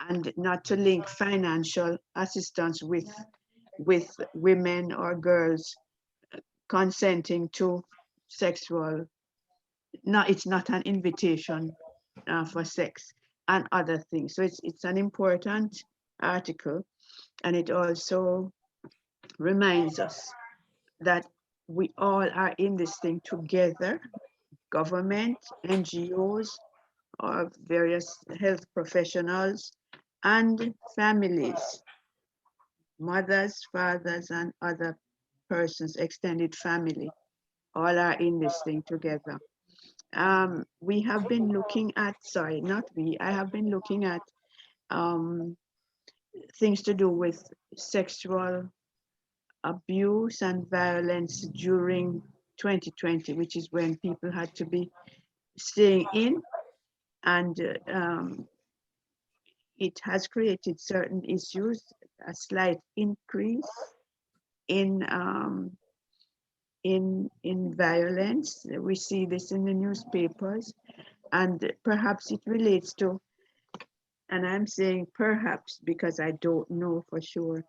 and not to link financial assistance with women or girls consenting to sexual. No, it's not an invitation for sex and other things. So it's an important article, and it also reminds us that we all are in this thing together, government, NGOs, or various health professionals, and families, mothers, fathers, and other persons, extended family, all are in this thing together. We have been looking at, sorry, not we, I have been looking at things to do with sexual abuse and violence during 2020, which is when people had to be staying in, and it has created certain issues, a slight increase in violence. We see this in the newspapers, And perhaps it relates to, and I'm saying perhaps because I don't know for sure,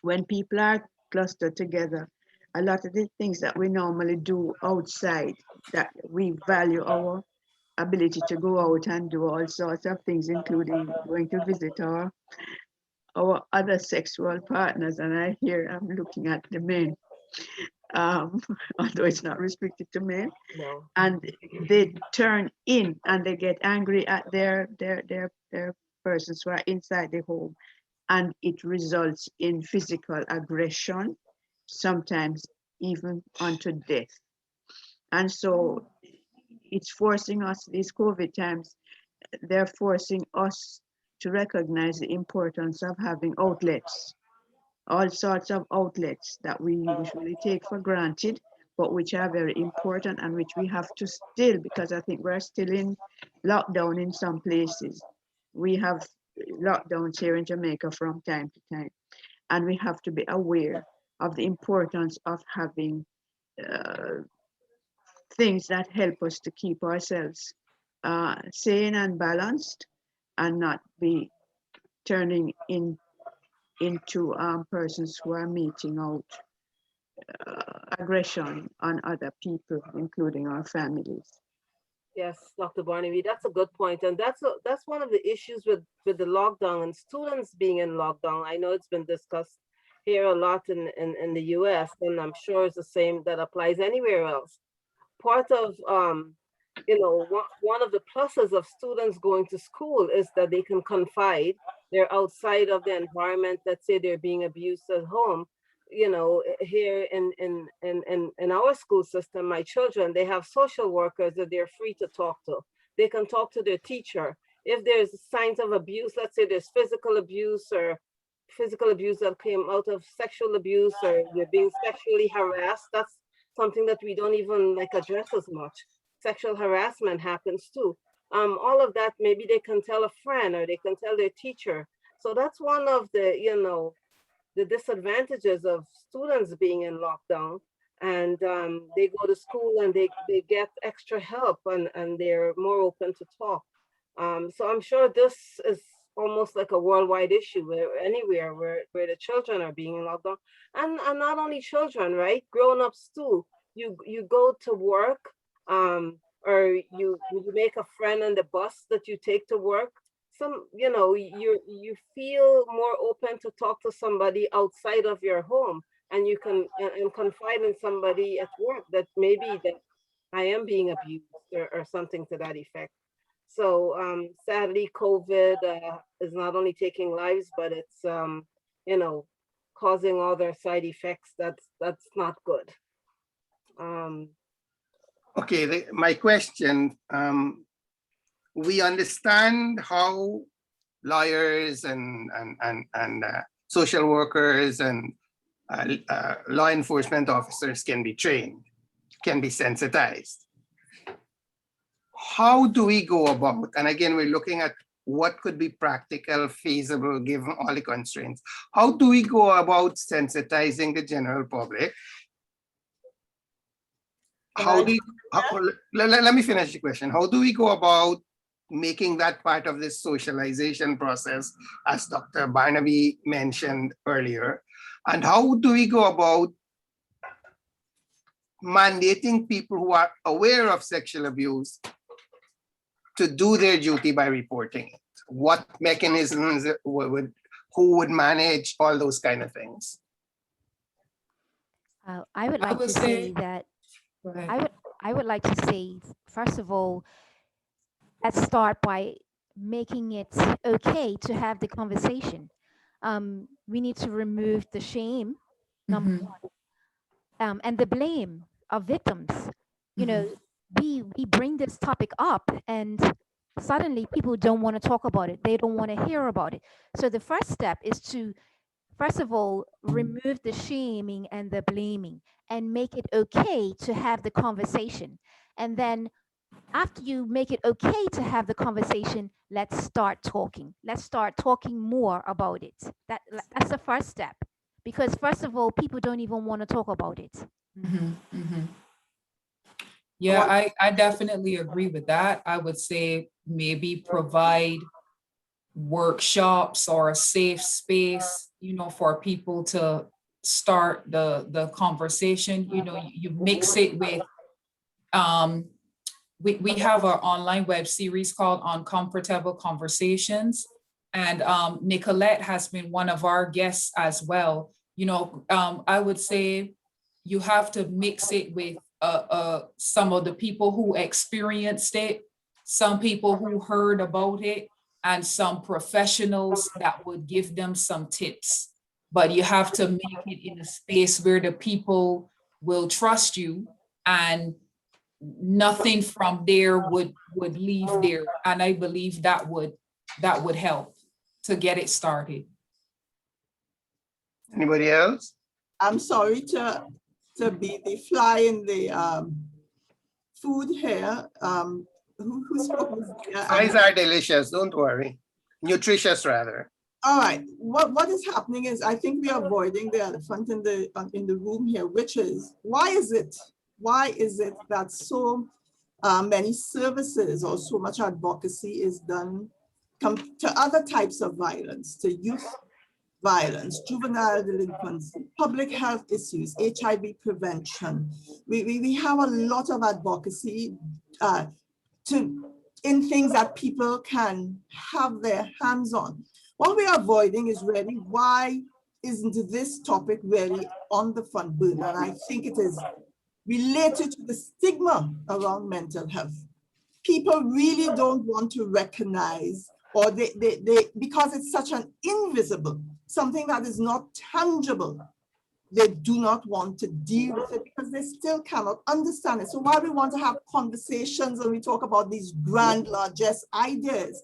when people are clustered together, a lot of the things that we normally do outside, that we value our ability to go out and do all sorts of things, including going to visit our other sexual partners. And I'm looking at the men, although it's not restricted to men. No. And they turn in and they get angry at their persons who are inside the home, and it results in physical aggression, sometimes even unto death. And so it's forcing us, these COVID times, they're forcing us to recognize the importance of having outlets, all sorts of outlets that we usually take for granted, but which are very important and which we have to still, because I think we're still in lockdown in some places. We have lockdowns here in Jamaica from time to time, and we have to be aware of the importance of having things that help us to keep ourselves sane and balanced, and not be turning into persons who are meting out aggression on other people, including our families. Yes, Dr. Barnaby, that's a good point. And that's one of the issues with the lockdown and students being in lockdown. I know it's been discussed here a lot in the US, and I'm sure it's the same that applies anywhere else. Part of, one of the pluses of students going to school is that they can confide. They're outside of the environment. Let's say they're being abused at home. Here in our school system, my children, they have social workers that they're free to talk to. They can talk to their teacher. If there's signs of abuse, let's say there's physical abuse that came out of sexual abuse, or you're being sexually harassed, that's something that we don't even address as much. Sexual harassment happens too. All of that, maybe they can tell a friend or they can tell their teacher. So that's one of the, the disadvantages of students being in lockdown, and they go to school and they get extra help, and they're more open to talk. So I'm sure this is almost like a worldwide issue anywhere where the children are being in lockdown, and not only children, right? Grown-ups too. You go to work, or you make a friend on the bus that you take to work. You feel more open to talk to somebody outside of your home, and you can and confide in somebody at work that maybe that I am being abused or something to that effect. So sadly, COVID is not only taking lives, but it's causing other side effects. That's not good. Okay, my question, we understand how lawyers and social workers and law enforcement officers can be trained, can be sensitized. How do we go about, and again, we're looking at what could be practical, feasible, given all the constraints. How do we go about sensitizing the general public? Let me finish the question. How do we go about making that part of this socialization process, as Dr. Barnaby mentioned earlier? And how do we go about mandating people who are aware of sexual abuse to do their duty by reporting it? What mechanisms who would manage all those kind of things? I would like to say that I would like to say, first of all, let's start by making it okay to have the conversation. We need to remove the shame, number one, and the blame of victims. We bring this topic up, and suddenly people don't want to talk about it. They don't want to hear about it. So the first step is to, first of all, remove the shaming and the blaming and make it okay to have the conversation. And then after you make it okay to have the conversation, let's start talking. Let's start talking more about it. That's the first step. Because first of all, people don't even want to talk about it. Yeah, I definitely agree with that. I would say maybe provide workshops or a safe space, for people to start the conversation. You mix it with, we have our online web series called Uncomfortable Conversations. And Nicolette has been one of our guests as well. I would say you have to mix it with some of the people who experienced it, some people who heard about it, and some professionals that would give them some tips. But you have to make it in a space where the people will trust you, and nothing from there would leave there. And I believe that would help to get it started. Anybody else? I'm sorry to be the fly in the food here. Who's Pies are delicious, don't worry. Nutritious, rather. All right, what is happening is I think we are avoiding the elephant in the room here, which is why is it that so many services or so much advocacy is done to other types of violence, to youth violence, juvenile delinquency, public health issues, HIV prevention. We have a lot of advocacy in things that people can have their hands on. What we are avoiding is really why isn't this topic really on the front burner? And I think it is related to the stigma around mental health. People really don't want to recognize, or they because it's such an invisible, something that is not tangible, they do not want to deal with it because they still cannot understand it. So while we want to have conversations and we talk about these grand largesse ideas,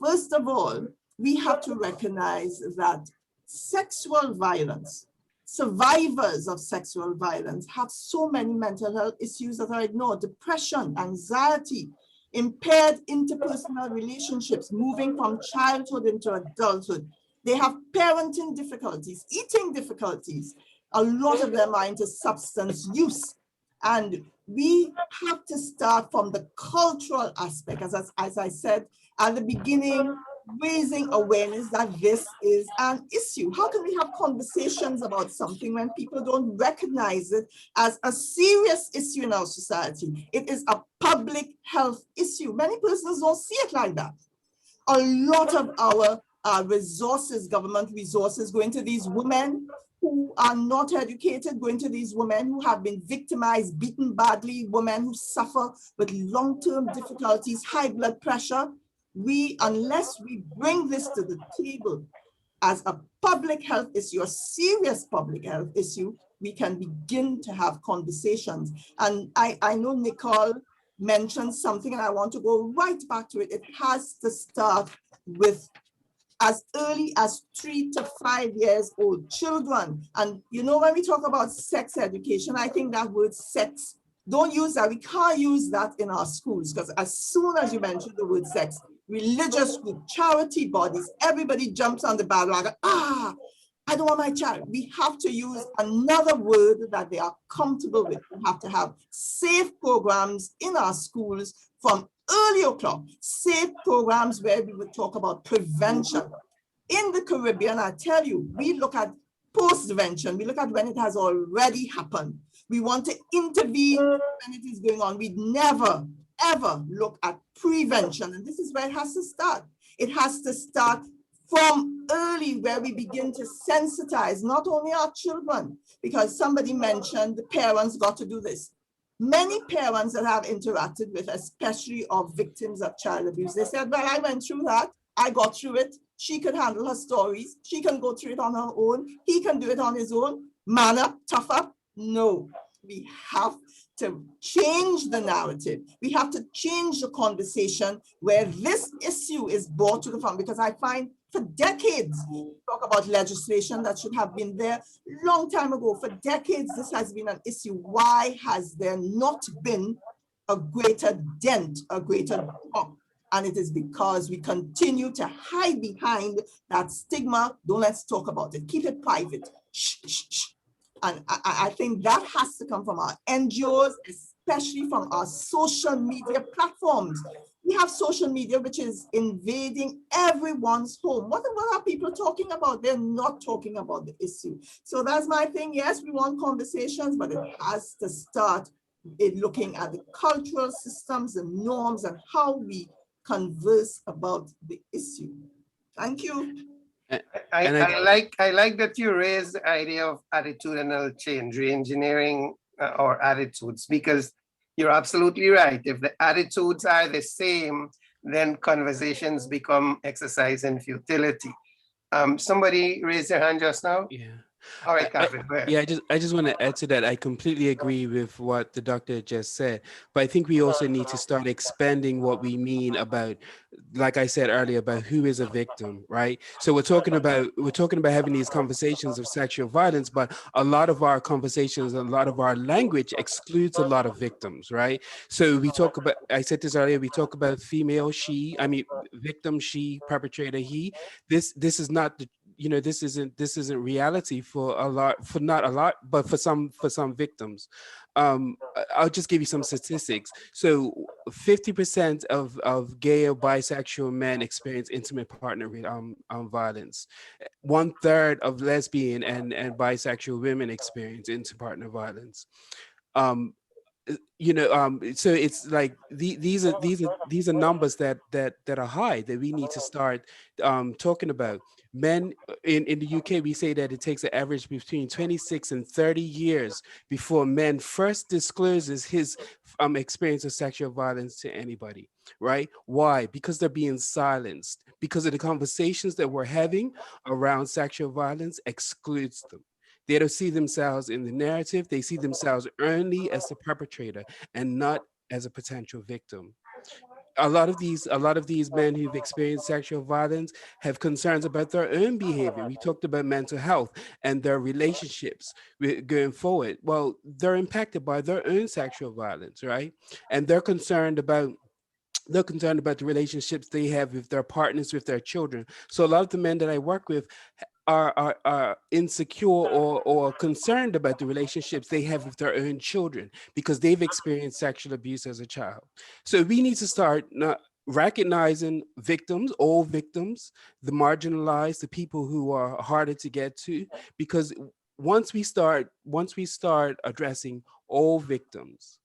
first of all, we have to recognize that sexual violence, survivors of sexual violence have so many mental health issues that are ignored: depression, anxiety, impaired interpersonal relationships, moving from childhood into adulthood. They have parenting difficulties, eating difficulties. A lot of them are into substance use. And we have to start from the cultural aspect, as I said at the beginning, raising awareness that this is an issue. How can we have conversations about something when people don't recognize it as a serious issue in our society? It is a public health issue. Many persons don't see it like that. A lot of our resources, government resources, go into these women who are not educated, go into these women who have been victimized, beaten badly, women who suffer with long-term difficulties, high blood pressure. Unless we bring this to the table as a public health issue, a serious public health issue, we can begin to have conversations. And I know Nicole mentioned something, and I want to go right back to it. It has to start with as early as 3 to 5 years old children. And when we talk about sex education, I think that word sex, don't use that. We can't use that in our schools, because as soon as you mention the word sex, religious group, charity bodies, everybody jumps on the bandwagon. I don't want my child. We have to use another word that they are comfortable with. We have to have safe programs in our schools from early o'clock, safe programs where we would talk about prevention. In the Caribbean, I tell you, we look at post-prevention. We look at when it has already happened. We want to intervene when it is going on. We never, ever look at prevention. And this is where it has to start. It has to start from early, where we begin to sensitize not only our children, because somebody mentioned the parents got to do this. Many parents that have interacted with, especially of victims of child abuse, they said, well, I went through that. I got through it. She could handle her stories. She can go through it on her own. He can do it on his own. Man up, tough up. No, we have to change the narrative. We have to change the conversation where this issue is brought to the front, because I find for decades, we talk about legislation that should have been there long time ago. For decades, this has been an issue. Why has there not been a greater dent, a greater drop? And it is because we continue to hide behind that stigma. Don't let's talk about it. Keep it private. Shh, shh, shh. And I think that has to come from our NGOs, especially from our social media platforms. We have social media which is invading everyone's home. What are people talking about? They're not talking about the issue. So that's my thing. Yes, we want conversations, but it has to start in looking at the cultural systems and norms and how we converse about the issue. Thank you. I like that you raised the idea of attitudinal change, re-engineering our attitudes, because you're absolutely right. If the attitudes are the same, then conversations become exercise in futility. Somebody raised their hand just now? Yeah. All right, Calvin, go ahead. Yeah, I just want to add to that. I completely agree with what the doctor just said, but I think we also need to start expanding what we mean about, like I said earlier, about who is a victim, right? So we're talking about having these conversations of sexual violence, but a lot of our conversations, a lot of our language excludes a lot of victims, right? So we talk about, I said this earlier, we talk about female, victim, she, perpetrator, he. This is not the, this isn't reality for not a lot, but for some victims. I'll just give you some statistics. So 50% of gay or bisexual men experience intimate partner violence. 1/3 of lesbian and bisexual women experience intimate partner violence. So it's like these are numbers that are high that we need to start talking about. Men in the UK, we say that it takes an average between 26 and 30 years before men first discloses his experience of sexual violence to anybody, right? Why? Because they're being silenced, because of the conversations that we're having around sexual violence excludes them. They don't see themselves in the narrative. They see themselves only as the perpetrator and not as a potential victim. A lot of these men who've experienced sexual violence have concerns about their own behavior. We talked about mental health and their relationships going forward. Well, they're impacted by their own sexual violence, right? And they're concerned about the relationships they have with their partners, with their children. So a lot of the men that I work with are insecure or concerned about the relationships they have with their own children because they've experienced sexual abuse as a child. So we need to start recognizing victims, all victims, the marginalized, the people who are harder to get to, because once we start addressing all victims,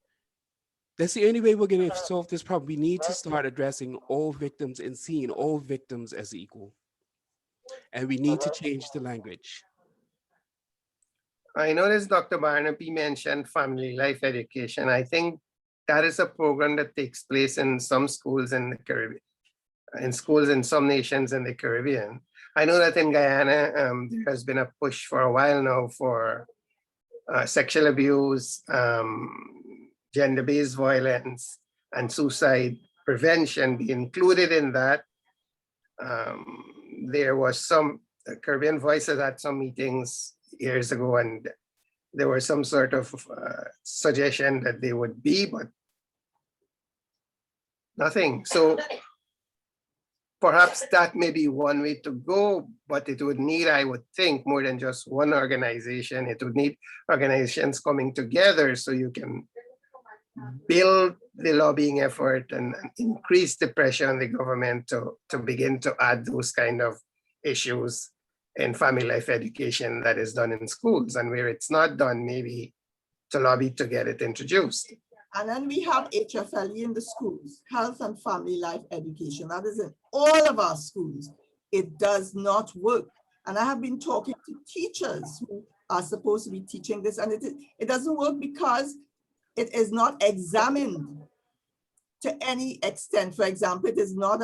that's the only way we're going to solve this problem. We need to start addressing all victims and seeing all victims as equal. And we need to change the language. I noticed Dr. Barnaby mentioned family life education. I think that is a program that takes place in some schools in the Caribbean, in schools in some nations in the Caribbean. I know that in Guyana, there has been a push for a while now for sexual abuse, gender-based violence, and suicide prevention be included in that. There was some Caribbean Voices at some meetings years ago, and there was some sort of suggestion that they would be, but nothing. So perhaps that may be one way to go, but it would need, I would think, more than just one organization. It would need organizations coming together so you can build the lobbying effort and increase the pressure on the government to begin to add those kind of issues in family life education that is done in schools, and where it's not done, maybe to lobby to get it introduced. And then we have HFLE in the schools, health and family life education. That is in all of our schools. It does not work. And I have been talking to teachers who are supposed to be teaching this, and it doesn't work because it is not examined to any extent. For example, it is not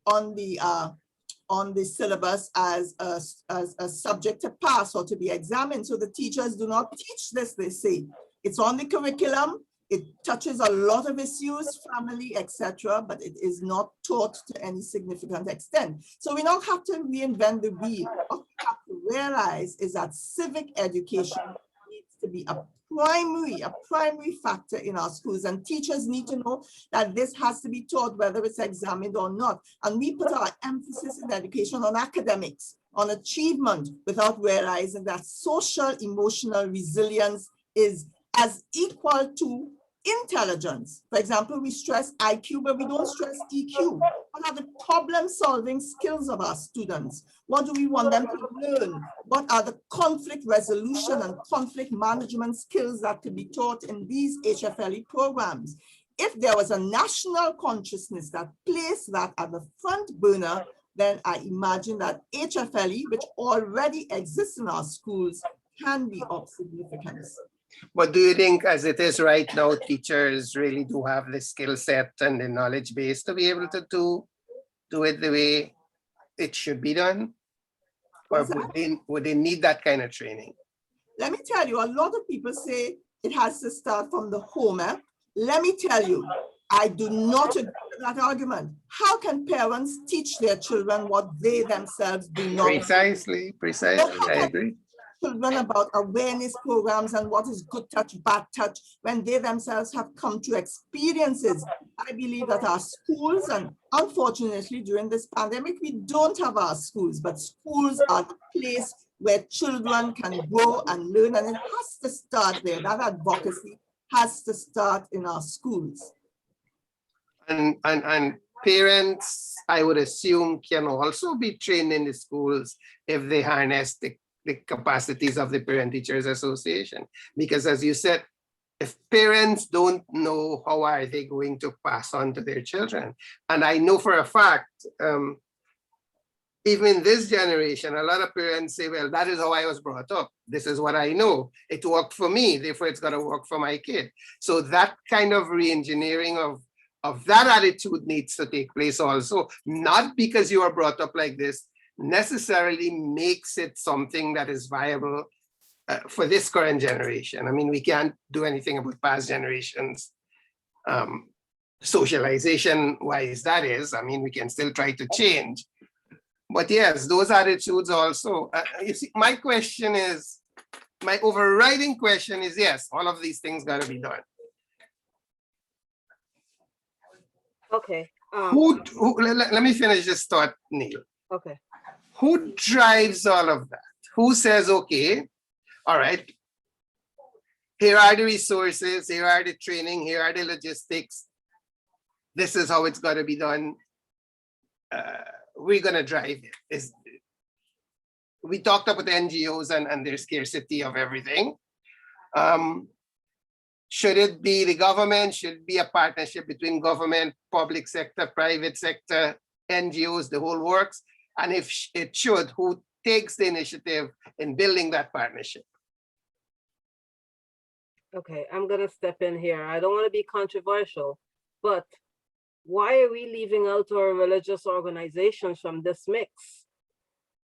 on the syllabus as a subject to pass or to be examined. So the teachers do not teach this, they say. It's on the curriculum. It touches a lot of issues, family, etc., but it is not taught to any significant extent. So we don't have to reinvent the wheel. What we have to realize is that civic education needs to be a primary factor in our schools, and teachers need to know that this has to be taught whether it's examined or not. And we put our emphasis in education on academics, on achievement, without realizing that social emotional resilience is as equal to intelligence. For example, we stress IQ, but we don't stress EQ. What are the problem-solving skills of our students? What do we want them to learn? What are the conflict resolution and conflict management skills that could be taught in these HFLE programs? If there was a national consciousness that placed that at the front burner, then I imagine that HFLE, which already exists in our schools, can be of significance. But do you think, as it is right now, teachers really do have the skill set and the knowledge base to be able to do it the way it should be done? Or would they need that kind of training? Let me tell you, a lot of people say it has to start from the home. Let me tell you, I do not agree with that argument. How can parents teach their children what they themselves do not? Precisely, I agree. Children about awareness programs and what is good touch, bad touch, when they themselves have come to experiences. I believe that our schools, and unfortunately during this pandemic, we don't have our schools, but schools are the place where children can grow and learn, and it has to start there. That advocacy has to start in our schools. And parents, I would assume, can also be trained in the schools if they harness the capacities of the Parent Teachers Association. Because as you said, if parents don't know, how are they going to pass on to their children? And I know for a fact, even in this generation, a lot of parents say, well, that is how I was brought up. This is what I know. It worked for me, therefore it's got to work for my kid. So that kind of re-engineering of that attitude needs to take place also, not because you are brought up like this, necessarily makes it something that is viable for this current generation. I mean, we can't do anything about past generations, socialization wise, that is. I mean, we can still try to change. But yes, those attitudes also. You see, my overriding question is, yes, all of these things got to be done. Okay. Let me finish this thought, Neil. Okay. Who drives all of that? Who says, okay, all right, here are the resources, here are the training, here are the logistics. This is how it's got to be done. We're going to drive it. We talked about NGOs and their scarcity of everything. Should it be the government? Should it be a partnership between government, public sector, private sector, NGOs, the whole works? And if it should, who takes the initiative in building that partnership? Okay, I'm gonna step in here. I don't want to be controversial, but why are we leaving out our religious organizations from this mix?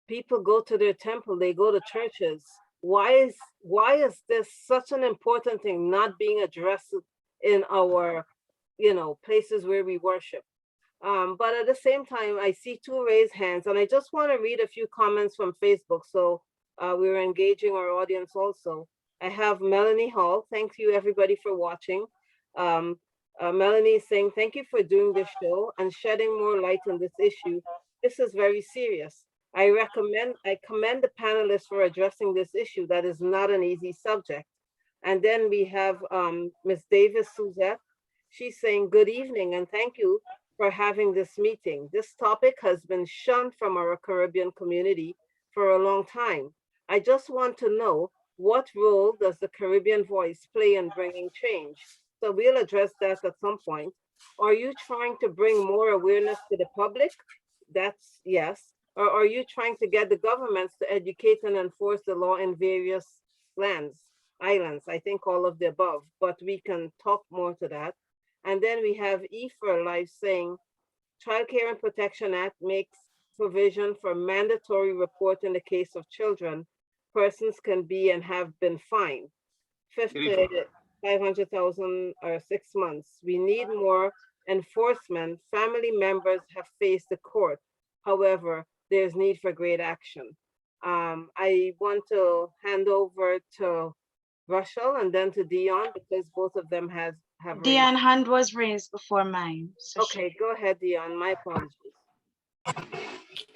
People go to their temple, they go to churches. Why is this such an important thing not being addressed in our, places where we worship? But at the same time, I see two raised hands, and I just want to read a few comments from Facebook. So we're engaging our audience also. I have Melanie Hall. Thank you everybody for watching. Melanie is saying, thank you for doing this show and shedding more light on this issue. This is very serious. I commend the panelists for addressing this issue. That is not an easy subject. And then we have Ms. Davis Suzette. She's saying, good evening and thank you for having this meeting. This topic has been shunned from our Caribbean community for a long time. I just want to know, what role does the Caribbean Voice play in bringing change? So we'll address that at some point. Are you trying to bring more awareness to the public? That's yes. Or are you trying to get the governments to educate and enforce the law in various islands? I think all of the above, but we can talk more to that. And then we have E4Life saying, Child Care and Protection Act makes provision for mandatory report in the case of children. Persons can be and have been fined 500,000 or 6 months. We need more enforcement. Family members have faced the court. However, there's need for great action. I want to hand over to Russell and then to Dion, because both of them have Dion hand was raised before mine. So okay, go ahead, Dion. My apologies.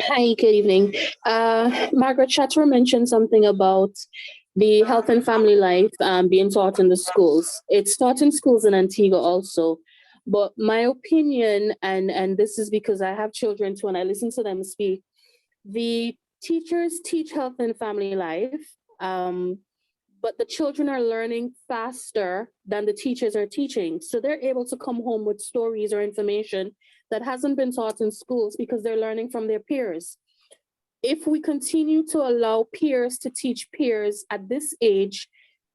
Hi, good evening. Margaret Chatter mentioned something about the health and family life being taught in the schools. It's taught in schools in Antigua also. But my opinion, and this is because I have children too, and I listen to them speak, the teachers teach health and family life, but the children are learning faster than the teachers are teaching. So they're able to come home with stories or information that hasn't been taught in schools because they're learning from their peers. If we continue to allow peers to teach peers at this age,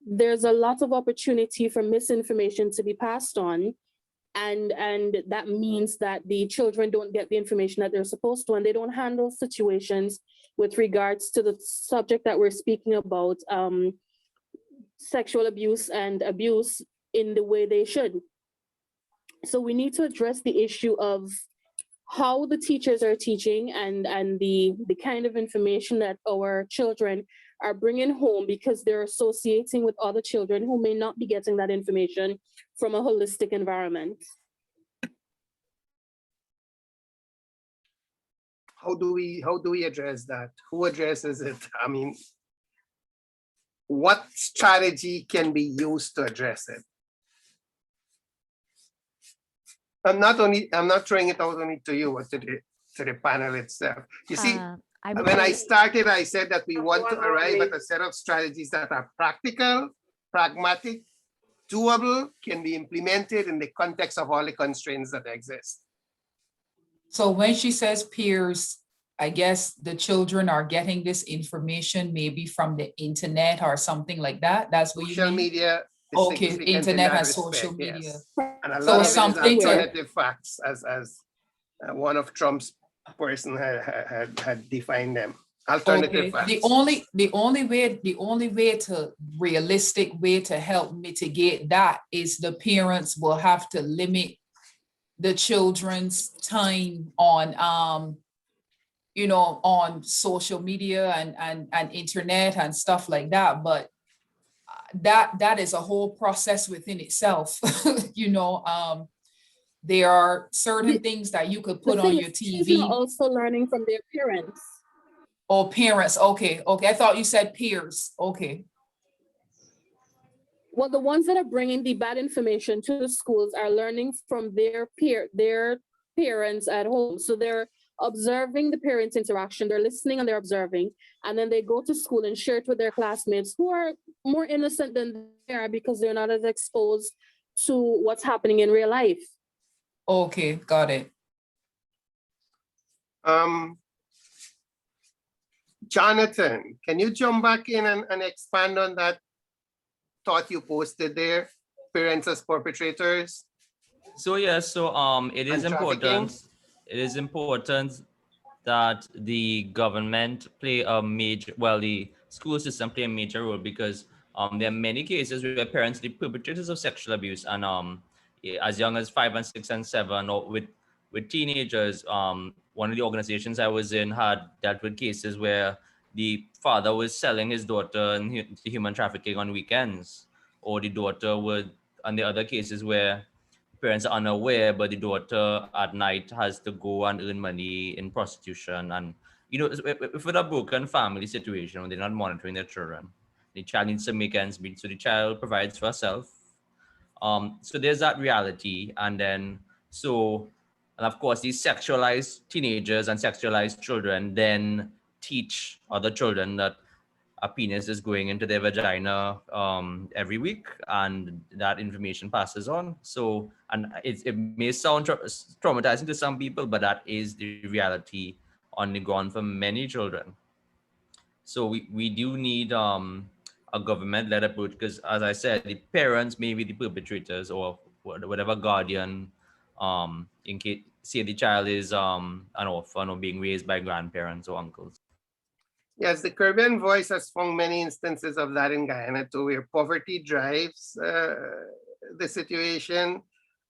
there's a lot of opportunity for misinformation to be passed on. And that means that the children don't get the information that they're supposed to, and they don't handle situations with regards to the subject that we're speaking about, sexual abuse and abuse, in the way they should. So we need to address the issue of how the teachers are teaching and the kind of information that our children are bringing home, because they're associating with other children who may not be getting that information from a holistic environment. How do we address that? Who addresses it? I mean, what strategy can be used to address it? I'm not throwing it out only to you, but to the panel itself. You see, when I started, I said that we want to arrive at a set of strategies that are practical, pragmatic, doable, can be implemented in the context of all the constraints that exist. So when she says peers, I guess the children are getting this information maybe from the internet or something like that. That's what you mean? Social media. Okay, significant in internet that has respect, social yes. media. And a So lot of something it is to- alternative facts, as one of Trump's person had defined them. Alternative Okay, facts. the only way to realistic way to help mitigate that is the parents will have to limit the children's time on on social media and internet and stuff like that. But that is a whole process within itself. There are certain things that you could put on your Children TV. are also learning from their parents. Oh, parents. Okay. I thought you said peers. Okay. Well, the ones that are bringing the bad information to the schools are learning from their parents at home. So they're observing the parents' interaction, they're listening and they're observing, and then they go to school and share it with their classmates who are more innocent than they are because they're not as exposed to what's happening in real life. Okay, got it. Jonathan, can you jump back in and expand on that thought you posted there, parents as perpetrators? So yeah, it is And trafficking? important. It is important that the government play a major, the school system play a major role, because there are many cases where parents are the perpetrators of sexual abuse, and as young as 5 and 6 and 7, or with teenagers. One of the organizations I was in had dealt with cases where the father was selling his daughter in human trafficking on weekends, or the daughter would, and the other cases where parents are unaware, but the daughter at night has to go and earn money in prostitution. And, if with a broken family situation, when they're not monitoring their children, the child needs to make ends meet, so the child provides for herself. So there's that reality. And then, and of course, these sexualized teenagers and sexualized children then teach other children that a penis is going into their vagina every week, and that information passes on. So, and it may sound traumatizing to some people, but that is the reality on the ground for many children. So we do need a government-led approach, because, as I said, the parents may be the perpetrators, or whatever guardian, in case, say the child is an orphan or being raised by grandparents or uncles. Yes, the Caribbean Voice has found many instances of that in Guyana too, where poverty drives the situation.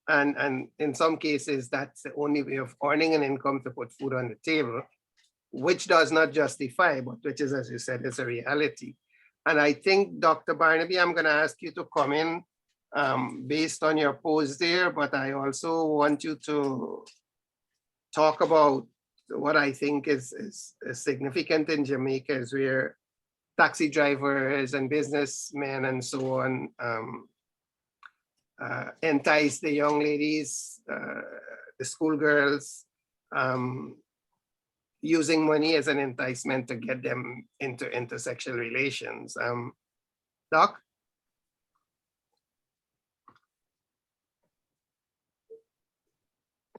And in some cases, that's the only way of earning an income to put food on the table, which does not justify, but which is, as you said, is a reality. And I think, Dr. Barnaby, I'm going to ask you to come in based on your post there, but I also want you to talk about what I think is significant in Jamaica, is where taxi drivers and businessmen and so on entice the young ladies, the schoolgirls, using money as an enticement to get them into intersexual relations. Doc?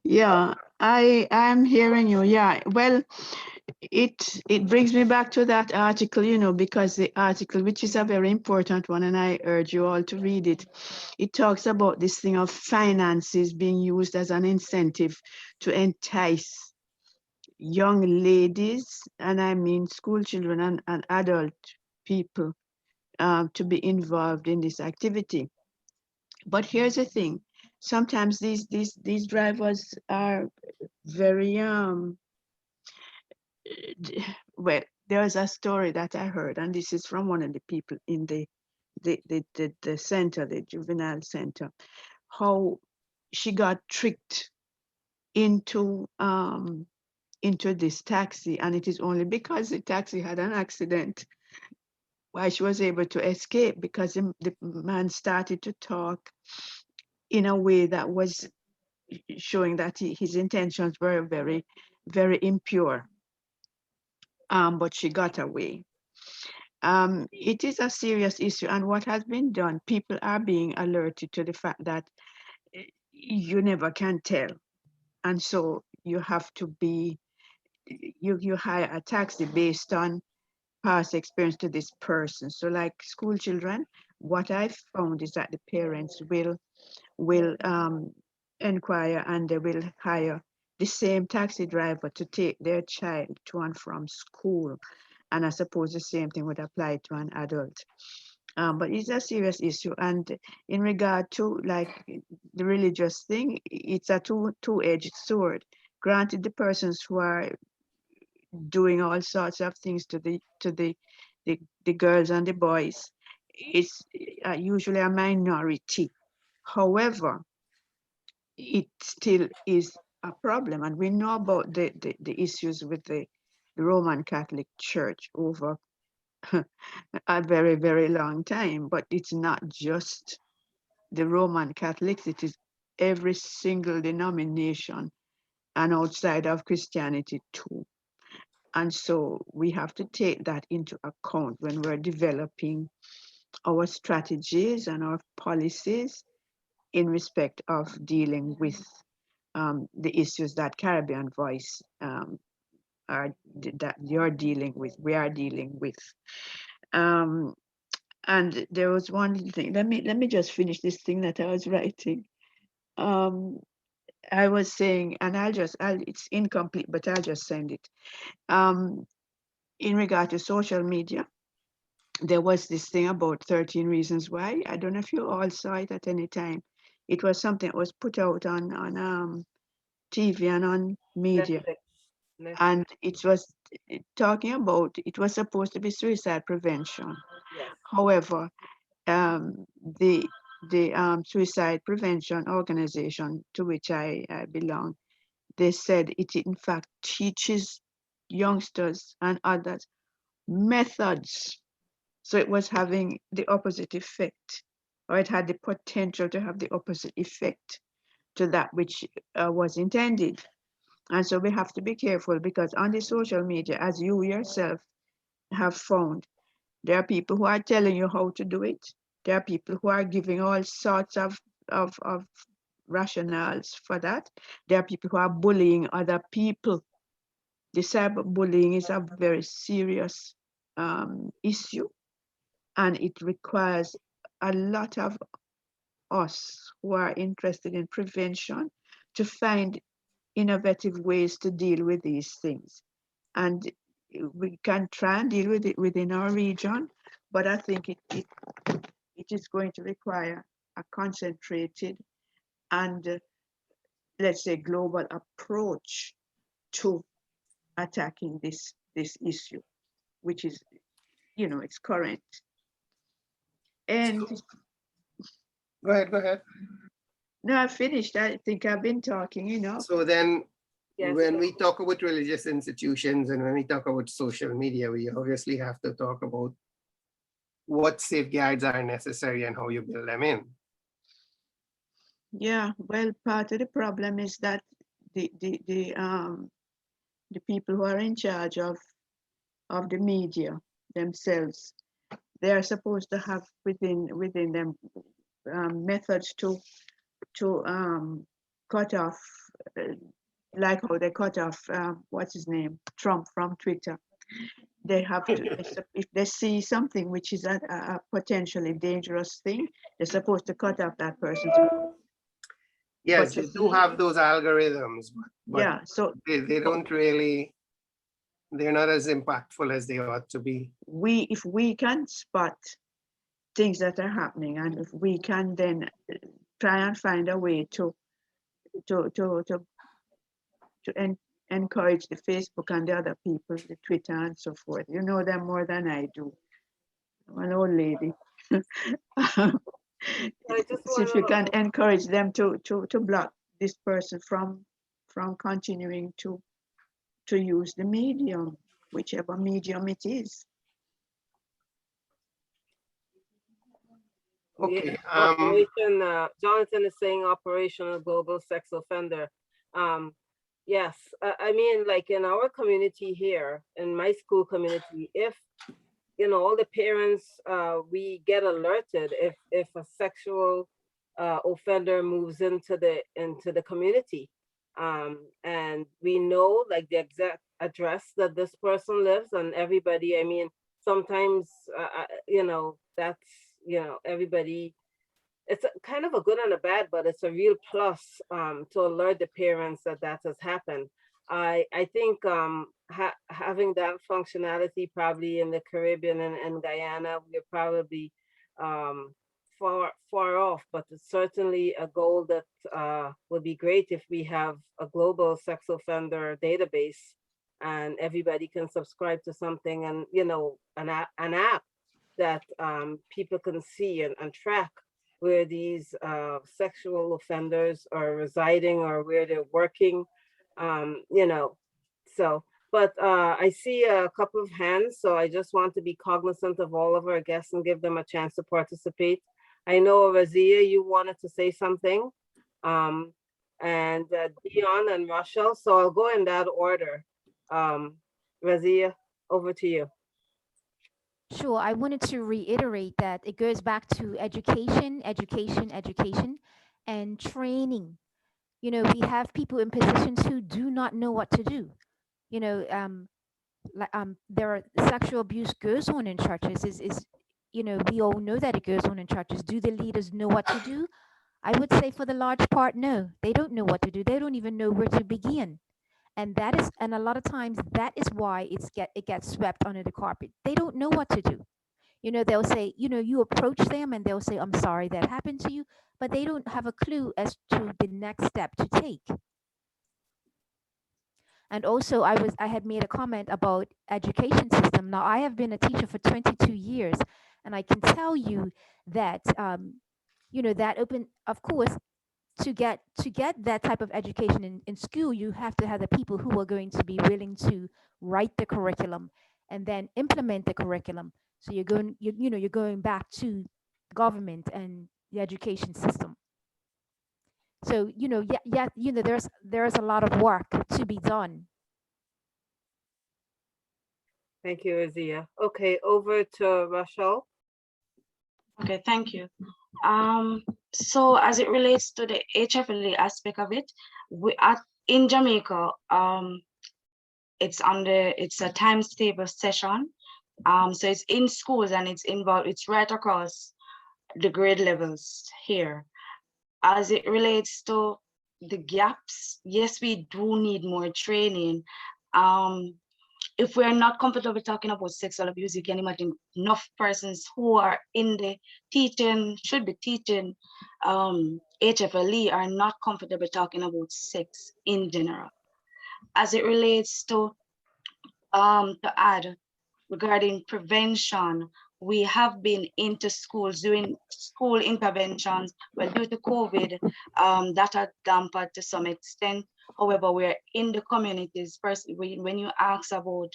Yeah, I'm hearing you. Yeah, well, it brings me back to that article, you know, because the article, which is a very important one, and I urge you all to read it. It talks about this thing of finances being used as an incentive to entice young ladies, and I mean school children and adult people, to be involved in this activity. But here's the thing: sometimes these drivers are very well, there's a story that I heard, and this is from one of the people in the center, the juvenile center, how she got tricked into this taxi, and it is only because the taxi had an accident why she was able to escape, because the man started to talk in a way that was showing that his intentions were very, very impure. But she got away. It is a serious issue, and what has been done, people are being alerted to the fact that you never can tell, and so you have to be, you hire a taxi based on past experience to this person. So like school children, what I found is that the parents will inquire, and they will hire the same taxi driver to take their child to and from school. And I suppose the same thing would apply to an adult. But it's a serious issue. And in regard to like the religious thing, it's a two-edged sword. Granted, the persons who are doing all sorts of things to the girls and the boys, it's usually a minority. However, it still is a problem, and we know about the issues with the Roman Catholic Church over a very, very long time. But it's not just the Roman Catholics, it is every single denomination and outside of Christianity too. And so we have to take that into account when we're developing our strategies and our policies in respect of dealing with the issues that Caribbean Voice that you're dealing with, we are dealing with. And there was one thing, let me just finish this thing that I was writing. I was saying, and it's incomplete, but I'll just send it. In regard to social media, there was this thing about 13 Reasons Why. I don't know if you all saw it at any time. It was something that was put out on TV and on media. Netflix. And it was talking about, it was supposed to be suicide prevention. Yes. However, the suicide prevention organization to which I belong, they said it in fact teaches youngsters and others methods. So it was having the opposite effect, or it had the potential to have the opposite effect to that which was intended. And so we have to be careful, because on the social media, as you yourself have found, there are people who are telling you how to do it. There are people who are giving all sorts of rationales for that. There are people who are bullying other people. The cyberbullying is a very serious issue, and it requires a lot of us who are interested in prevention to find innovative ways to deal with these things. And we can try and deal with it within our region, but I think it is going to require a concentrated and let's say global approach to attacking this issue, which is, you know, it's current. And go ahead. No, I finished. I think I've been talking, you know. So then when we talk about religious institutions and when we talk about social media, we obviously have to talk about what safeguards are necessary and how you build them in. Yeah, well, part of the problem is that the people who are in charge of the media themselves, they are supposed to have within them methods to cut off, like how they cut off what's his name, Trump, from Twitter. They have to, if they see something which is a potentially dangerous thing, they're supposed to cut off that person's. Yes, they do have those algorithms, but yeah, so they don't really, they're not as impactful as they ought to be. If we can spot things that are happening, and if we can then try and find a way to encourage the Facebook and the other people, the Twitter and so forth. You know them more than I do. I'm an old lady. So if you can encourage them to block this person from continuing to use the medium, whichever medium it is. Okay. Operation, Jonathan is saying operational global sex offender. Yes, I mean, like in our community here, in my school community, if all the parents, we get alerted if a sexual offender moves into the community, and we know like the exact address that this person lives, and everybody, I mean, sometimes that's everybody, it's kind of a good and a bad, but it's a real plus to alert the parents that has happened. I think having that functionality probably in the Caribbean and Guyana, we're probably far off, but it's certainly a goal that would be great if we have a global sex offender database and everybody can subscribe to something, and an app that people can see and track where these sexual offenders are residing or where they're working, so, but I see a couple of hands, so I just want to be cognizant of all of our guests and give them a chance to participate. I know, Razia, you wanted to say something, and Dion and Rochelle, so I'll go in that order. Razia, over to you. Sure, I wanted to reiterate that it goes back to education, and training. We have people in positions who do not know what to do. There are sexual abuse goes on in churches. We all know that it goes on in churches. Do the leaders know what to do? I would say for the large part, no, they don't know what to do. They don't even know where to begin. And a lot of times that is why it gets swept under the carpet. They don't know what to do. They'll say, you approach them and they'll say, I'm sorry that happened to you, but they don't have a clue as to the next step to take. And also I had made a comment about education system. Now I have been a teacher for 22 years, and I can tell you that, that of course, to get that type of education in school, you have to have the people who are going to be willing to write the curriculum and then implement the curriculum. So you're going back to government and the education system. So there's a lot of work to be done. Thank you, Razia. Okay, over to Rochelle. Okay, thank you. So as it relates to the HFLA aspect of it, in Jamaica, it's a time-stable session. So it's in schools and it's right across the grade levels here. As it relates to the gaps, yes, we do need more training. If we're not comfortable talking about sexual abuse, you can imagine enough persons who are in the should be teaching HFLE are not comfortable talking about sex in general. As it relates to add regarding prevention, we have been into schools doing school interventions. Well, due to COVID, that had dampened to some extent. However, we're in the communities. First, when you ask about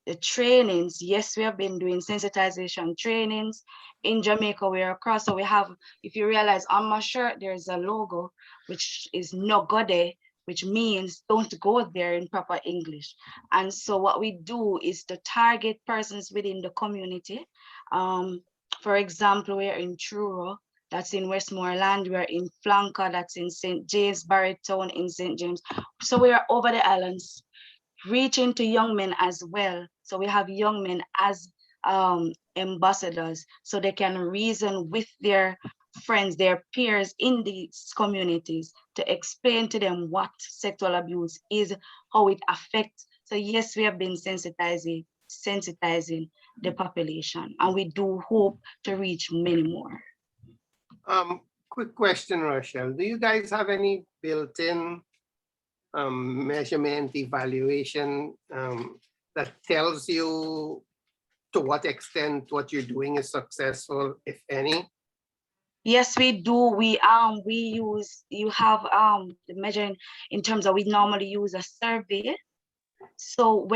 the trainings, yes, we have been doing sensitization trainings in Jamaica. We're across, so we have, if you realize on my shirt, there's a logo, which is no go there, which means don't go there in proper English. And so what we do is to target persons within the community. For example, we're in Truro, that's in Westmoreland. We're in Flanker, that's in St. James, Barrytown in St. James. So we are over the islands, reaching to young men as well. So we have young men as ambassadors, so they can reason with their friends, their peers in these communities to explain to them what sexual abuse is, how it affects. So yes, we have been sensitizing the population, and we do hope to reach many more. Quick question, Rochelle. Do you guys have any built-in measurement evaluation that tells you to what extent what you're doing is successful, if any? Yes, we do. We use, you have the measuring in terms of, we normally use a survey. So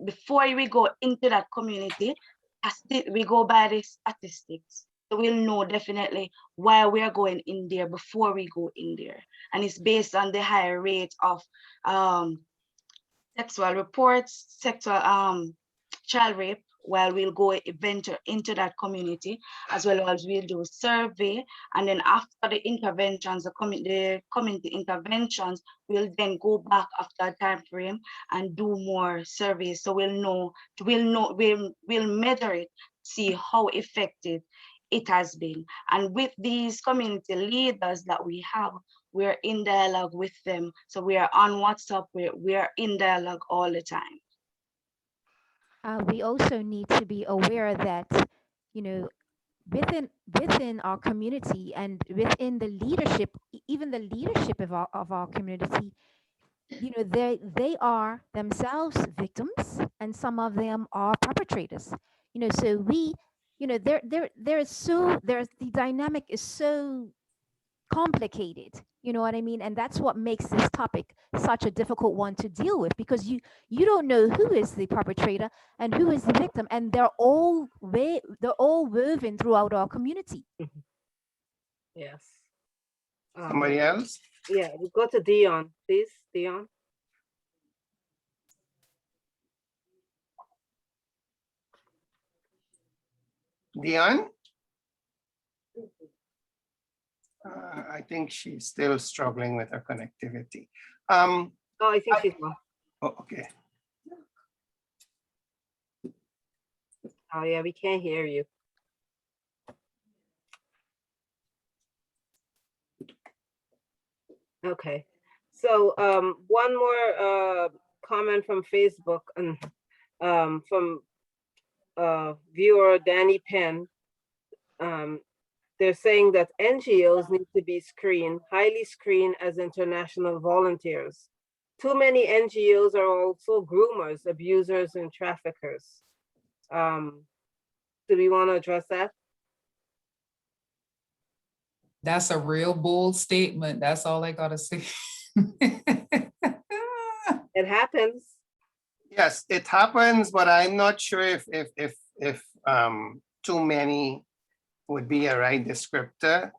before we go into that community, we go by the statistics. So we'll know definitely why we are going in there before we go in there. And it's based on the higher rate of sexual reports, sexual child rape, while we'll go venture into that community, as well as we'll do a survey. And then after the interventions, the community interventions, we'll then go back after a time frame and do more surveys. So we'll measure it, see how effective it has been. And with these community leaders that we have, we're in dialogue with them. So we are on WhatsApp, we are in dialogue all the time. We also need to be aware that, you know, within our community and within the leadership, even the leadership of our community, you know, they are themselves victims, and some of them are perpetrators. You know, so we, you know, the dynamic is so complicated, you know what I mean? And that's what makes this topic such a difficult one to deal with, because you don't know who is the perpetrator and who is the victim, and they're all woven throughout our community. Yes. Somebody else? Yeah, we go to Dion, please, Dion. Dion? I think she's still struggling with her connectivity. Oh, I think she's gone. Oh, okay. Oh, yeah, we can't hear you. Okay, so one more comment from Facebook and from viewer Danny Penn. They're saying that NGOs need to be highly screened as international volunteers. Too many NGOs are also groomers, abusers, and traffickers. Do we want to address that? That's a real bold statement. That's all I gotta say. It happens. Yes, it happens, but I'm not sure if too many would be a right descriptor.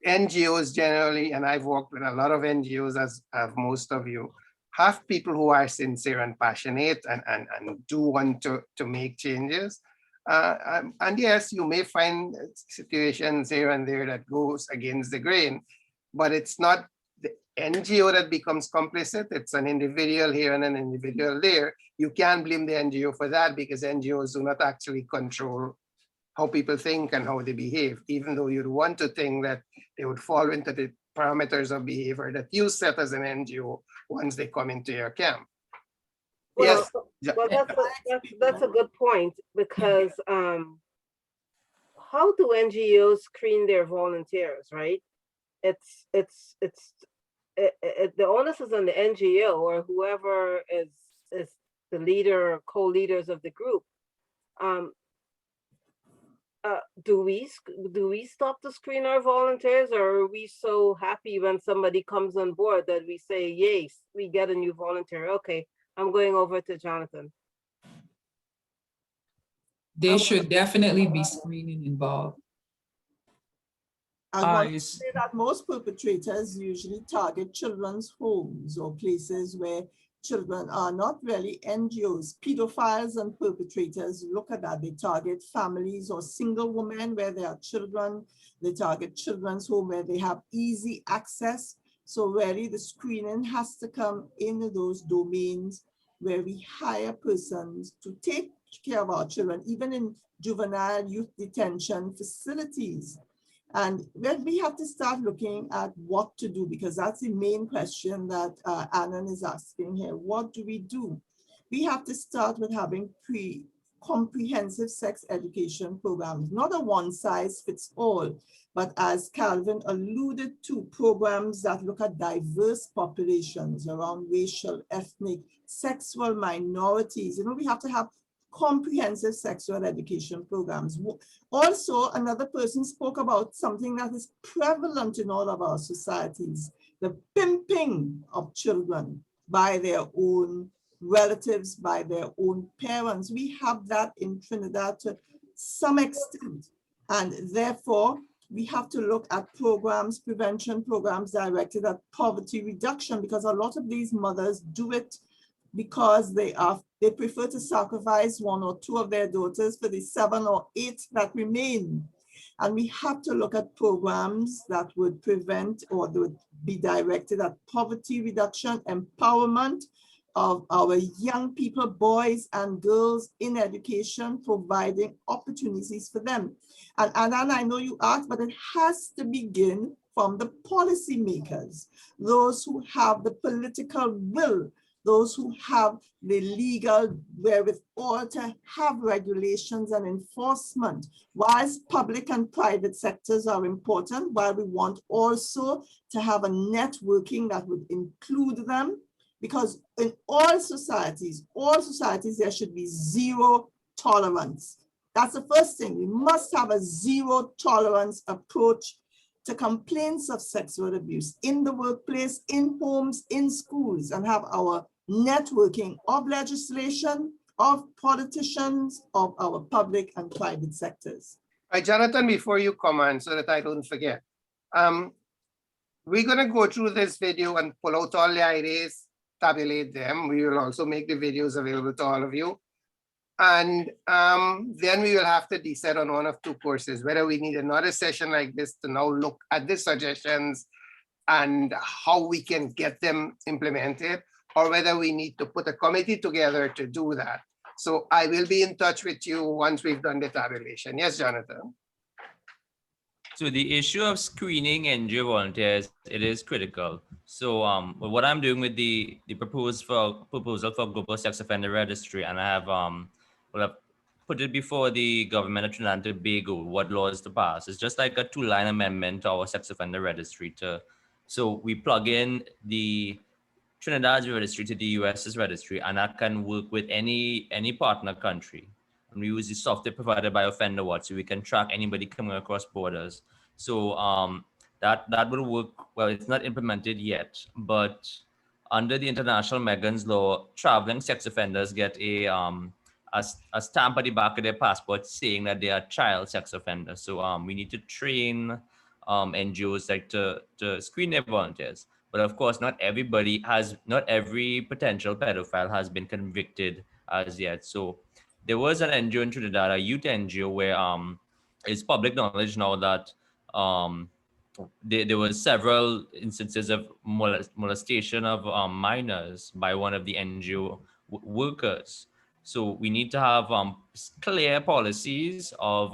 NGOs generally, and I've worked with a lot of NGOs, as have most of you, have people who are sincere and passionate and do want to make changes. And yes, you may find situations here and there that goes against the grain, but it's not the NGO that becomes complicit. It's an individual here and an individual there. You can't blame the NGO for that, because NGOs do not actually control how people think and how they behave, even though you'd want to think that they would fall into the parameters of behavior that you set as an NGO once they come into your camp. Well, yes. well, that's a good point, because how do NGOs screen their volunteers, right? The onus is on the NGO or whoever is the leader or co-leaders of the group. Do we stop to screen our volunteers, or are we so happy when somebody comes on board that we say, yes, we get a new volunteer, okay, I'm going over to Jonathan. There should definitely be screening involved. I want to say that most perpetrators usually target children's homes or places where children are not really NGOs. Pedophiles and perpetrators look at that. They target families or single women where there are children. They target children's home where they have easy access. So really the screening has to come in those domains where we hire persons to take care of our children, even in juvenile youth detention facilities. And then we have to start looking at what to do, because that's the main question that Annan is asking here. What do we do? We have to start with having comprehensive sex education programs, not a one size fits all, but as Calvin alluded to, programs that look at diverse populations around racial, ethnic, sexual minorities. You know, we have to have comprehensive sexual education programs. Also, another person spoke about something that is prevalent in all of our societies, the pimping of children by their own relatives, by their own parents. We have that in Trinidad to some extent. And therefore, we have to look at programs, prevention programs directed at poverty reduction, because a lot of these mothers do it because they prefer to sacrifice one or two of their daughters for the 7 or 8 that remain. And we have to look at programs that would prevent or that would be directed at poverty reduction, empowerment of our young people, boys and girls in education, providing opportunities for them. And Annan, I know you asked, but it has to begin from the policymakers, those who have the political will, those who have the legal wherewithal to have regulations and enforcement. Whilst public and private sectors are important, while we want also to have a networking that would include them, because in all societies, there should be zero tolerance. That's the first thing. We must have a zero tolerance approach to complaints of sexual abuse in the workplace, in homes, in schools, and have our networking of legislation, of politicians, of our public and private sectors. All right, Jonathan, before you comment, so that I don't forget, we're going to go through this video and pull out all the ideas, tabulate them. We will also make the videos available to all of you. And then we will have to decide on one of two courses, whether we need another session like this to now look at the suggestions and how we can get them implemented, or whether we need to put a committee together to do that. So I will be in touch with you once we've done the tabulation. Yes, Jonathan. So the issue of screening NGO volunteers, it is critical. So what I'm doing with the proposal for Global Sex Offender Registry, and I have I've put it before the government of Trinidad and Tobago what laws to pass. It's just like a 2-line amendment to our sex offender registry. So we plug in the Trinidad's registry to the US's registry, and that can work with any partner country. And we use the software provided by Offender Watch, so we can track anybody coming across borders. So that will work. Well, it's not implemented yet, but under the International Megan's Law, traveling sex offenders get a stamp at the back of their passport saying that they are child sex offenders. So we need to train NGOs like to screen their volunteers. But of course, not every potential pedophile has been convicted as yet. So there was an NGO in Trinidad, a youth NGO, where it's public knowledge now that there was several instances of molestation of minors by one of the NGO workers. So we need to have clear policies of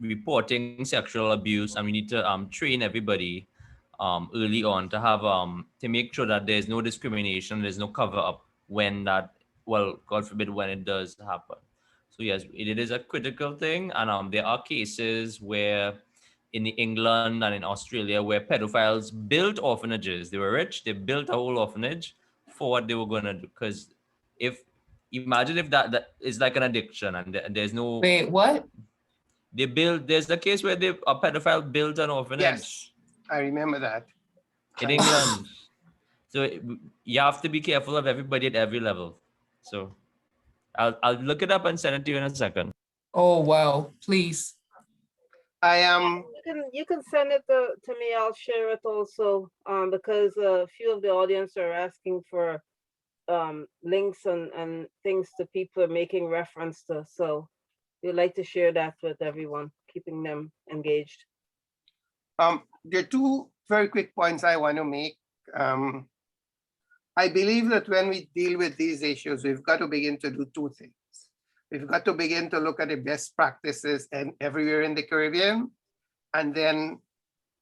reporting sexual abuse, and we need to train everybody early on to have to make sure that there's no discrimination, there's no cover up when that, well, God forbid, when it does happen. So yes, it is a critical thing, and there are cases where in England and in Australia where pedophiles built orphanages. They were rich, they built a whole orphanage for what they were going to do. Because imagine if that is like an addiction and there's no... Wait, what? There's a case where a pedophile built an orphanage. Yes, I remember that. In England. So you have to be careful of everybody at every level. So I'll look it up and send it to you in a second. Oh, wow, please. I am. You can send it to me. I'll share it also, because a few of the audience are asking for links and things that people are making reference to. So we'd like to share that with everyone, keeping them engaged. There are two very quick points I want to make. I believe that when we deal with these issues, we've got to begin to do two things. We've got to begin to look at the best practices and everywhere in the Caribbean, and then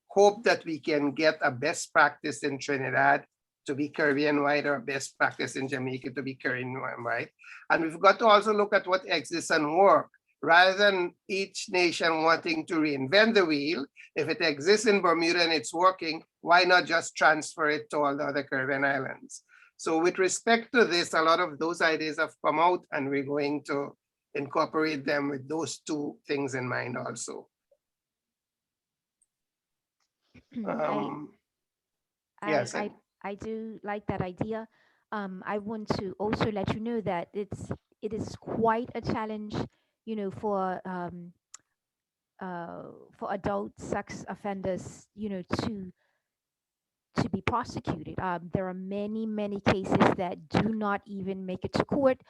hope that we can get a best practice in Trinidad to be Caribbean-wide, or best practice in Jamaica to be Caribbean-wide. And we've got to also look at what exists and work, rather than each nation wanting to reinvent the wheel. If it exists in Bermuda and it's working, why not just transfer it to all the other Caribbean islands? So with respect to this, a lot of those ideas have come out, and we're going to incorporate them with those two things in mind also. Yes. I do like that idea. I want to also let you know that it is quite a challenge, you know, for adult sex offenders, you know, to be prosecuted. There are many cases that do not even make it to court.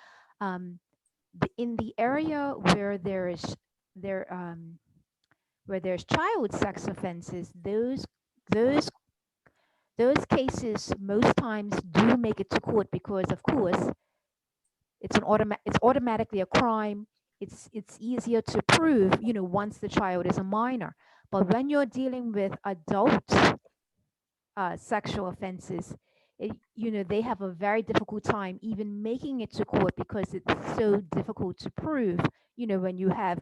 In the area where there's child sex offenses, those cases most times do make it to court, because of course it's automatically a crime. It's easier to prove, you know, once the child is a minor. But when you're dealing with adult sexual offenses, you know, they have a very difficult time even making it to court, because it's so difficult to prove, you know, when you have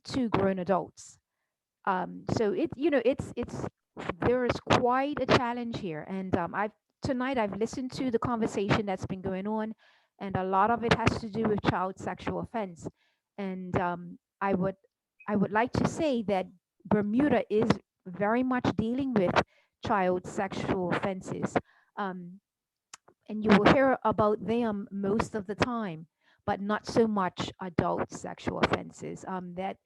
two grown adults. So there is quite a challenge here. And tonight I've listened to the conversation that's been going on, and a lot of it has to do with child sexual offense. And I would like to say that Bermuda is very much dealing with child sexual offenses. And you will hear about them most of the time, but not so much adult sexual offenses. That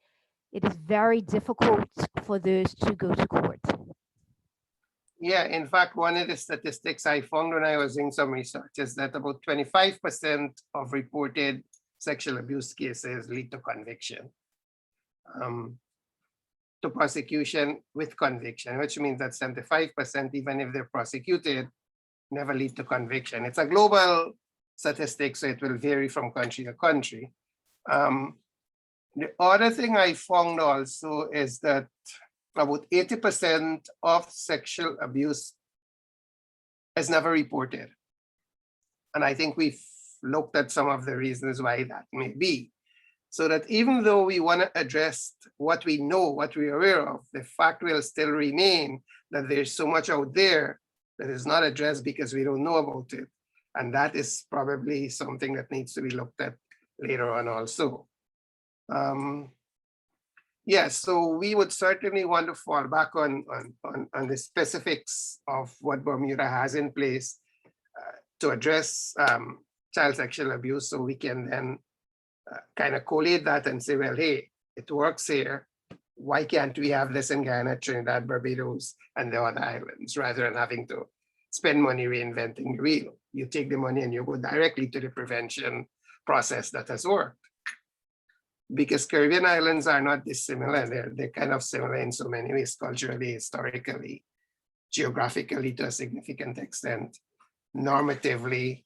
it is very difficult for those to go to court. Yeah, in fact, one of the statistics I found when I was doing some research is that about 25% of reported sexual abuse cases lead to conviction, to prosecution with conviction, which means that 75%, even if they're prosecuted, never lead to conviction. It's a global statistic, so it will vary from country to country. The other thing I found also is that about 80% of sexual abuse is never reported. And I think we've looked at some of the reasons why that may be. So that even though we want to address what we know, what we're aware of, the fact will still remain that there's so much out there that is not addressed because we don't know about it. And that is probably something that needs to be looked at later on also. Yes, so we would certainly want to fall back on the specifics of what Bermuda has in place to address child sexual abuse, so we can then kind of collate that and say, well, hey, it works here. Why can't we have this in Guyana, Trinidad, Barbados, and the other islands, rather than having to spend money reinventing the wheel? You take the money and you go directly to the prevention process that has worked. Because Caribbean islands are not dissimilar. They're kind of similar in so many ways, culturally, historically, geographically to a significant extent, normatively.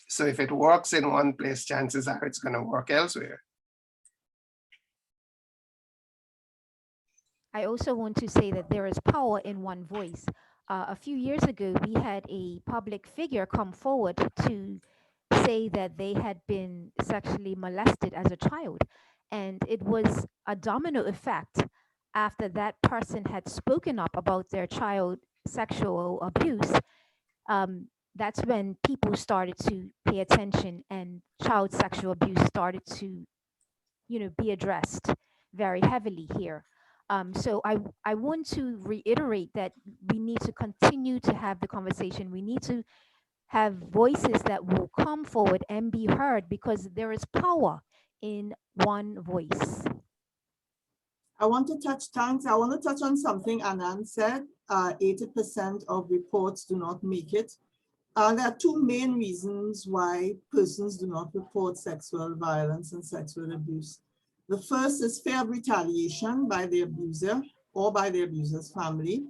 So if it works in one place, chances are it's going to work elsewhere. I also want to say that there is power in one voice. A few years ago, we had a public figure come forward to say that they had been sexually molested as a child. And it was a domino effect. After that person had spoken up about their child sexual abuse, that's when people started to pay attention, and child sexual abuse started to, you know, be addressed very heavily here. So I want to reiterate that we need to continue to have the conversation. We need to have voices that will come forward and be heard, because there is power in one voice. I want to touch on something Anand said. 80% of reports do not make it. There are two main reasons why persons do not report sexual violence and sexual abuse. The first is fear of retaliation by the abuser or by the abuser's family.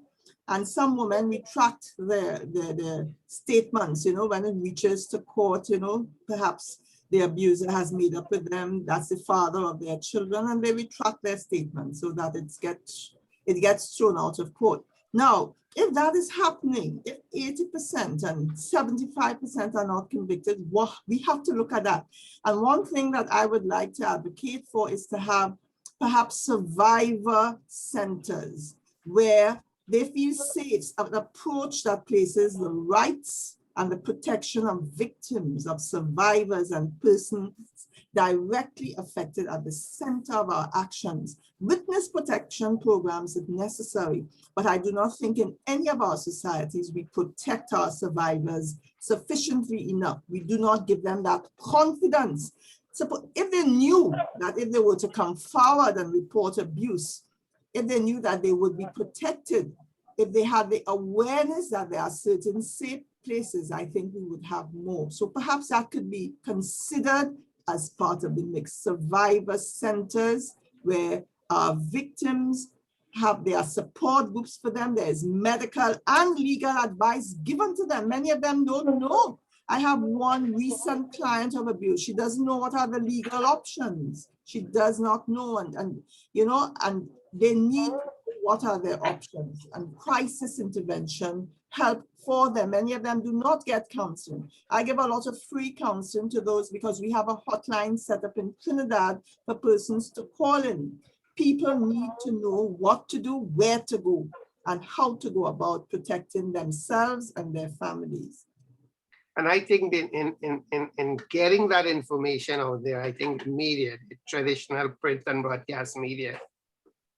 And some women retract their statements, when it reaches to court, perhaps the abuser has made up with them, that's the father of their children, and they retract their statement so that it gets thrown out of court. Now, if that is happening, if 80% and 75% are not convicted, we have to look at that. And one thing that I would like to advocate for is to have perhaps survivor centers where they feel safe, an approach that places the rights and the protection of victims, of survivors and persons directly affected at the center of our actions. Witness protection programs if necessary, but I do not think in any of our societies we protect our survivors sufficiently enough. We do not give them that confidence. So if they knew that if they were to come forward and report abuse, if they knew that they would be protected, if they had the awareness that there are certain safe places, I think we would have more. So perhaps that could be considered as part of the mix. Survivor centers where victims have their support groups for them. There's medical and legal advice given to them. Many of them don't know. I have one recent client of abuse. She doesn't know what are the legal options. She does not know, and they need what are their options, and crisis intervention help for them. Many of them do not get counseling. I give a lot of free counseling to those because we have a hotline set up in Trinidad for persons to call in. People need to know what to do, where to go, and how to go about protecting themselves and their families. And I think in getting that information out there, I think media, the traditional print and broadcast media,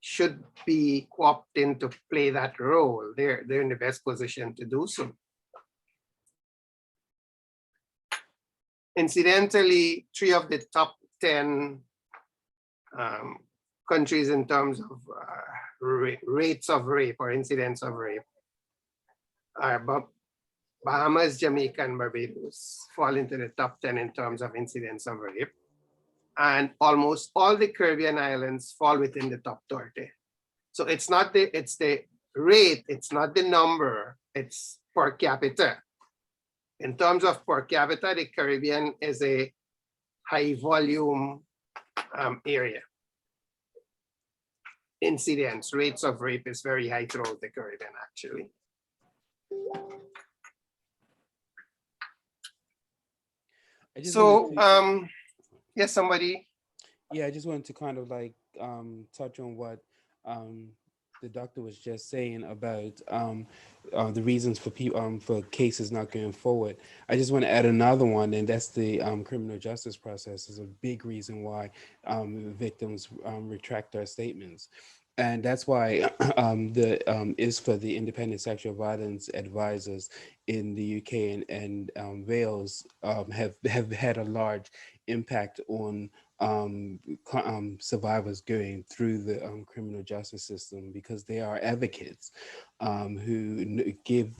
should be co-opted in to play that role. They're in the best position to do so. Incidentally, 3 of the top 10 countries in terms of rates of rape or incidents of rape are Bahamas, Jamaica, and Barbados fall into the top 10 in terms of incidents of rape. And almost all the Caribbean islands fall within the top 30. So it's the rate, it's not the number, it's per capita. In terms of per capita, the Caribbean is a high volume area. Incidents, rates of rape is very high throughout the Caribbean, actually. So, yes, somebody. Yeah, I just wanted to kind of like touch on what the doctor was just saying about the reasons for people for cases not going forward. I just want to add another one, and that's the criminal justice process is a big reason why victims retract their statements. And that's why ISFA, the Independent Sexual Violence Advisors in the UK and Wales, have had a large impact on survivors going through the criminal justice system, because they are advocates who give.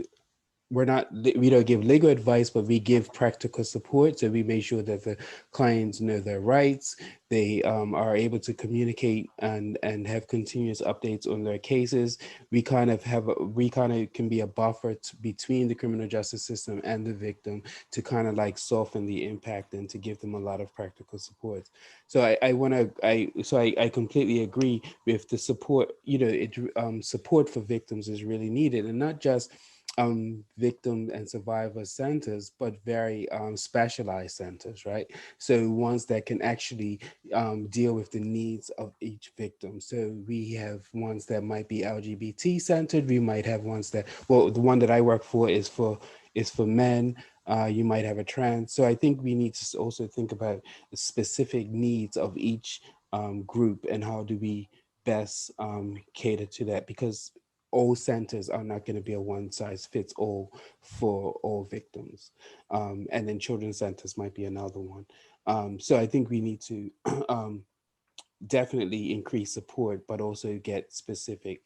We don't give legal advice, but we give practical support. So we make sure that the clients know their rights. They are able to communicate and have continuous updates on their cases. We kind of can be a buffer between the criminal justice system and the victim to kind of like soften the impact and to give them a lot of practical support. So I completely agree with the support. Support for victims is really needed, and not just victim and survivor centers, but very specialized centers, right? So ones that can actually deal with the needs of each victim. So we have ones that might be LGBT centered. We might have ones that, well, the one that I work for is for men. You might have a trans. So I think we need to also think about the specific needs of each group and how do we best cater to that, because all centers are not going to be a one size fits all for all victims. And then children's centers might be another one. So I think we need to definitely increase support, but also get specific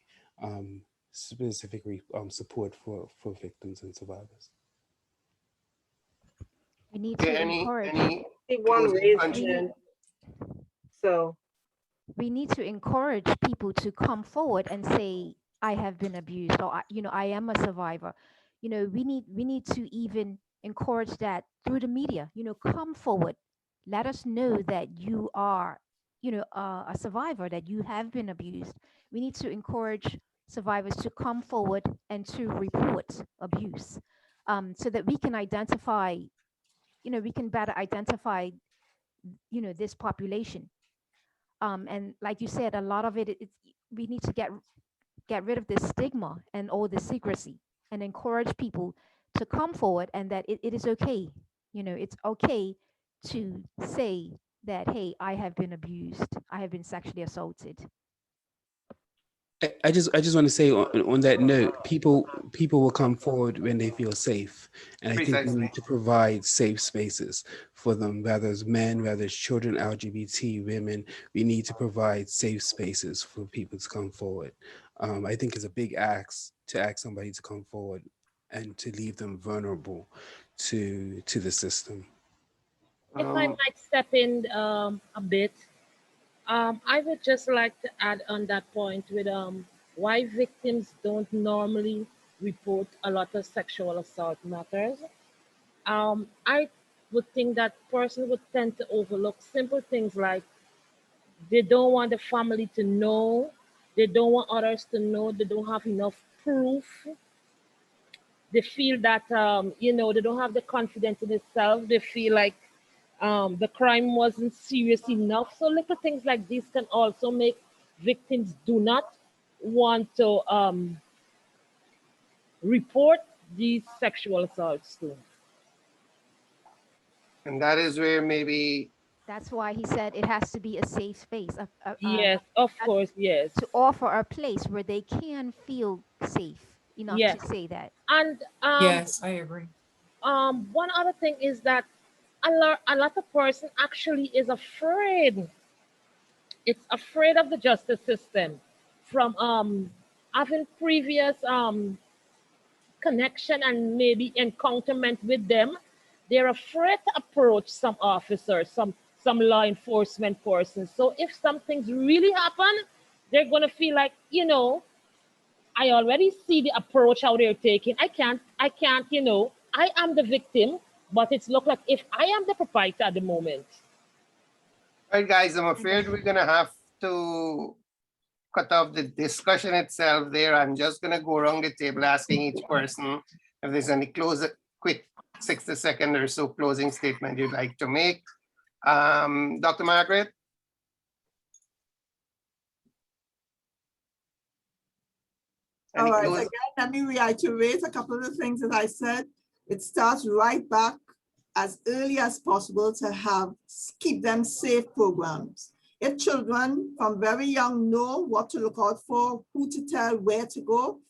support for victims and survivors. We need Okay, to any encourage. One closing raised contribution? hand. So We need to encourage people to come forward and say, I have been abused, or I am a survivor. We need to even encourage that through the media. Come forward, let us know that you are a survivor, that you have been abused. We need to encourage survivors to come forward and to report abuse, so that we can identify, we can better identify this population. And like you said, a lot of it's we need to get rid of this stigma and all the secrecy, and encourage people to come forward, and that it is okay. It's okay to say that, hey, I have been abused, I have been sexually assaulted. I just want to say on that note, people will come forward when they feel safe, and I think we Precisely. need to provide safe spaces for them, whether it's men, whether it's children, LGBT, women. We need to provide safe spaces for people to come forward. I think it's a big ask to ask somebody to come forward and to leave them vulnerable to the system. If I might step in a bit, I would just like to add on that point with why victims don't normally report a lot of sexual assault matters. I would think that person would tend to overlook simple things like they don't want the family to know, they don't want others to know, they don't have enough proof. They feel that they don't have the confidence in themselves. They feel like the crime wasn't serious enough. So little things like this can also make victims do not want to report these sexual assaults to. And that is where maybe That's why he said it has to be a safe space. Yes, of course, yes. To offer a place where they can feel safe enough Yes. to say that. And Yes, I agree. one other thing is that a lot of person actually is afraid. It's afraid of the justice system from having previous connection and maybe encounterment with them. They're afraid to approach some officers, some law enforcement persons. So if something's really happened, they're gonna feel like, I already see the approach how they're taking. I can't, I am the victim, but it's look like if I am the proprietor at the moment. All right, guys, I'm afraid we're gonna have to cut off the discussion itself there. I'm just gonna go around the table asking each person if there's any quick 60-second or so closing statement you'd like to make. Dr. Margaret? All right, again, let me reiterate a couple of the things that I said. It starts right back as early as possible to keep them safe programs. If children from very young know what to look out for, who to tell, where to go,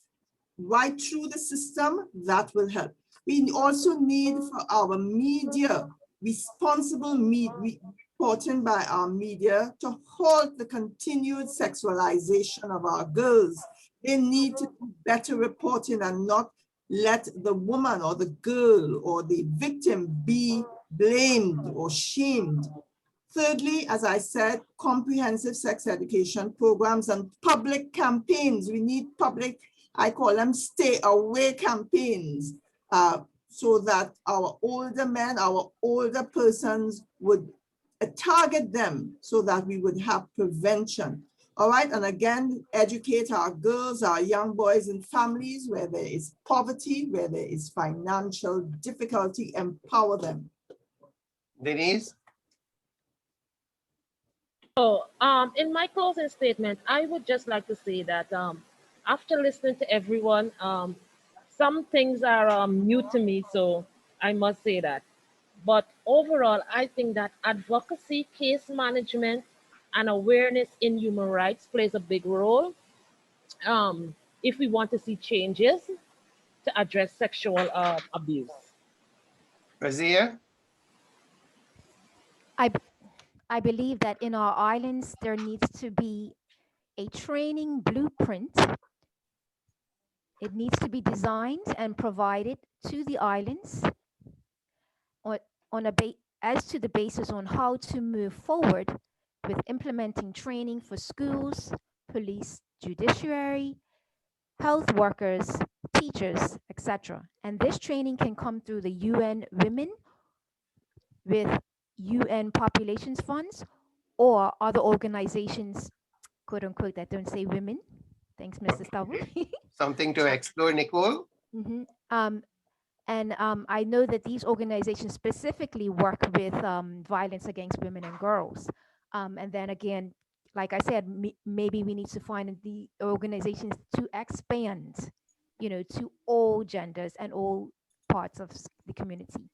right through the system, that will help. We also need for our media, responsible reporting by our media to halt the continued sexualization of our girls. They need to do better reporting and not let the woman or the girl or the victim be blamed or shamed. Thirdly, as I said, comprehensive sex education programs and public campaigns. We need public, I call them stay away campaigns, so that our older men, our older persons would target them so that we would have prevention. All right, and again, educate our girls, our young boys in families where there is poverty, where there is financial difficulty, empower them. Denise? So in my closing statement, I would just like to say that after listening to everyone, some things are new to me, so I must say that. But overall, I think that advocacy, case management, and awareness in human rights plays a big role if we want to see changes to address sexual abuse. Razia? I believe that in our islands, there needs to be a training blueprint. It needs to be designed and provided to the islands as to the basis on how to move forward with implementing training for schools, police, judiciary, health workers, teachers, etc. And this training can come through the UN Women with UN Populations Funds or other organizations, quote unquote, that don't say women. Thanks, Mr. Stubble. Something to explore, Nicole? I know that these organizations specifically work with violence against women and girls. And then again, like I said, maybe we need to find the organizations to expand, to all genders and all parts of the community.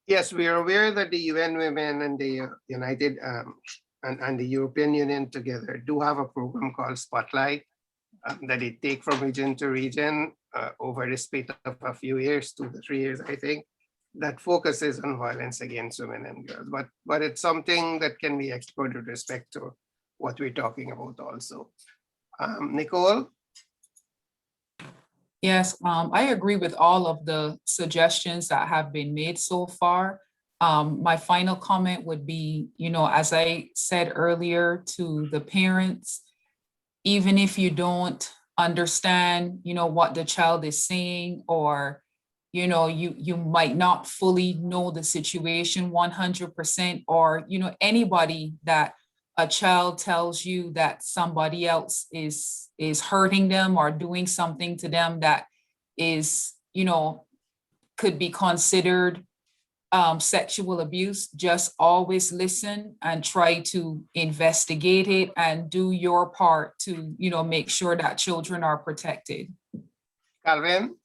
Yes, we are aware that the UN Women and the United and the European Union together do have a program called Spotlight that they take from region to region over the space of a few years, 2 to 3 years, I think, that focuses on violence against women and girls. But it's something that can be explored with respect to what we're talking about also. Nicole? Yes, I agree with all of the suggestions that have been made so far. My final comment would be, as I said earlier to the parents, even if you don't understand, what the child is saying, or, you might not fully know the situation 100%, or, anybody that a child tells you that somebody else is hurting them or doing something to them that is, could be considered sexual abuse, just always listen and try to investigate it and do your part to, make sure that children are protected. Calvin?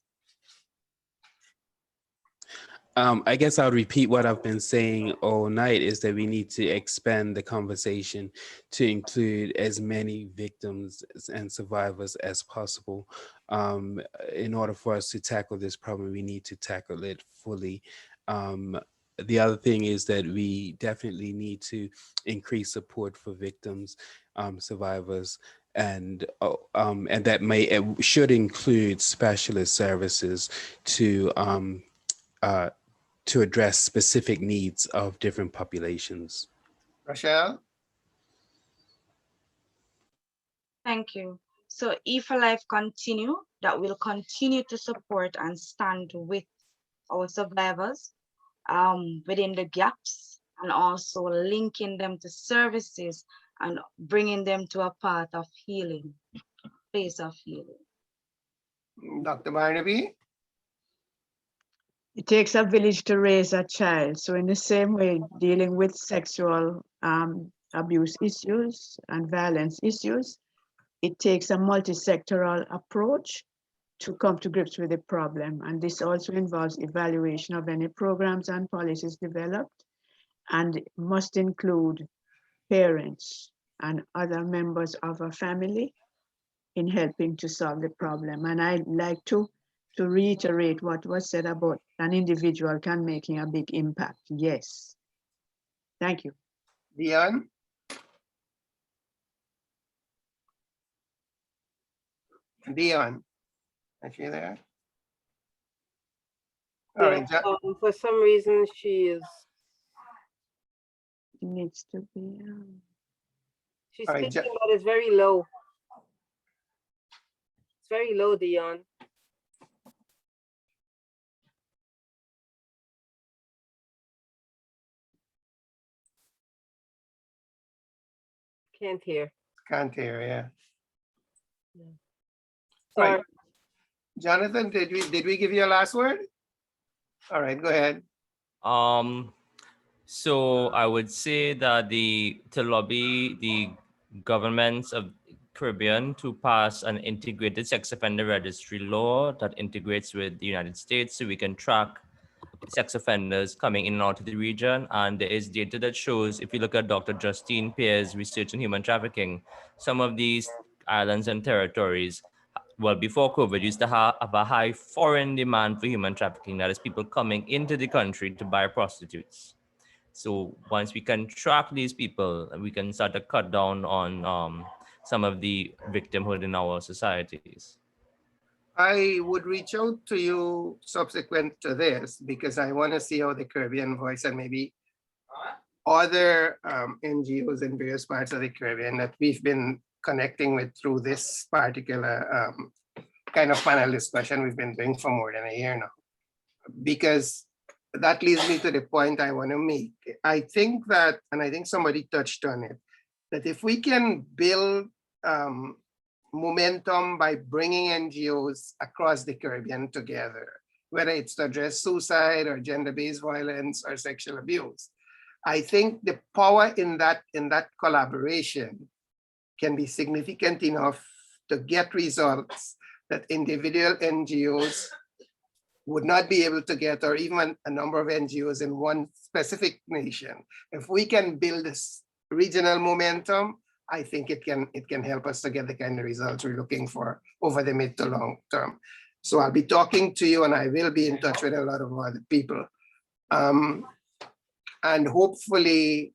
I guess I'll repeat what I've been saying all night, is that we need to expand the conversation to include as many victims and survivors as possible. In order for us to tackle this problem, we need to tackle it fully. The other thing is that we definitely need to increase support for victims, survivors, and that should include specialist services to address specific needs of different populations. Rochelle? Thank you. So E4Life continue, that will continue to support and stand with our survivors within the gaps, and also linking them to services and bringing them to a path of healing, place of healing. Dr. Barnaby? It takes a village to raise a child. So in the same way, dealing with sexual abuse issues and violence issues, it takes a multi-sectoral approach to come to grips with the problem. And this also involves evaluation of any programs and policies developed, and must include parents and other members of a family in helping to solve the problem. And I'd like to reiterate what was said about an individual can making a big impact. Yes. Thank you. Dion? Dion, is she there? All right, For some reason, she is. Needs to be. She's all right, speaking, but it's very low. It's very low, Dion. Can't hear. Can't hear, yeah. Sorry. Right. Jonathan, did we give you a last word? All right, go ahead. So I would say that to lobby the governments of Caribbean to pass an integrated sex offender registry law that integrates with the United States, so we can track sex offenders coming in and out of the region. And there is data that shows, if you look at Dr. Justine Pierre's research in human trafficking, some of these islands and territories, well, before COVID, used to have a high foreign demand for human trafficking. That is people coming into the country to buy prostitutes. So once we can track these people, we can start to cut down on some of the victimhood in our societies. I would reach out to you subsequent to this because I want to see how the Caribbean Voice and maybe other NGOs in various parts of the Caribbean that we've been connecting with through this particular kind of panel discussion we've been doing for more than a year now. Because that leads me to the point I want to make. I think that, and I think somebody touched on it, that if we can build momentum by bringing NGOs across the Caribbean together, whether it's to address suicide or gender-based violence or sexual abuse, I think the power in that collaboration can be significant enough to get results that individual NGOs would not be able to get, or even a number of NGOs in one specific nation. If we can build this regional momentum, I think it can help us to get the kind of results we're looking for over the mid to long term. So I'll be talking to you, and I will be in touch with a lot of other people. And hopefully,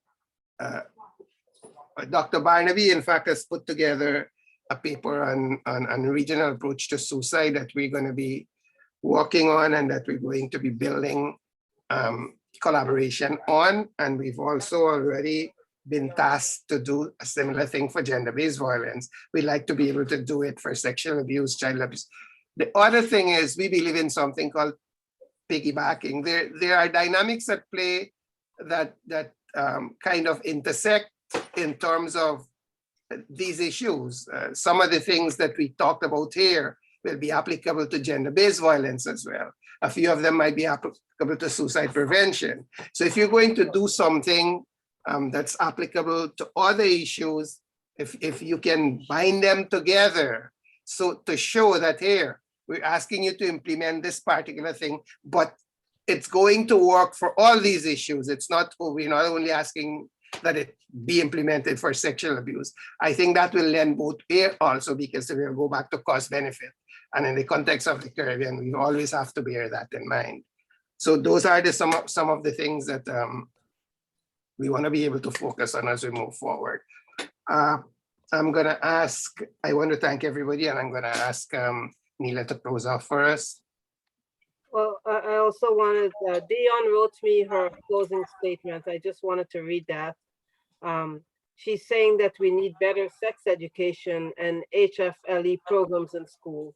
Dr. Barnaby, in fact, has put together a paper on regional approach to suicide that we're going to be working on and that we're going to be building collaboration on. And we've also already been tasked to do a similar thing for gender-based violence. We like to be able to do it for sexual abuse, child abuse. The other thing is we believe in something called piggybacking. There are dynamics at play that kind of intersect in terms of these issues. Some of the things that we talked about here will be applicable to gender-based violence as well. A few of them might be applicable to suicide prevention. So if you're going to do something that's applicable to other issues, if you can bind them together, so to show that here, we're asking you to implement this particular thing, but it's going to work for all these issues. It's not, we're not only asking that it be implemented for sexual abuse. I think that will lend both here also, because we'll go back to cost benefit. And in the context of the Caribbean, we always have to bear that in mind. So those are some of the things that we want to be able to focus on as we move forward. I'm going to ask, I want to thank everybody, and I'm going to ask Neela to close off for us. Well, I also wanted, Dion wrote me her closing statement. I just wanted to read that. She's saying that we need better sex education and HFLE programs in school.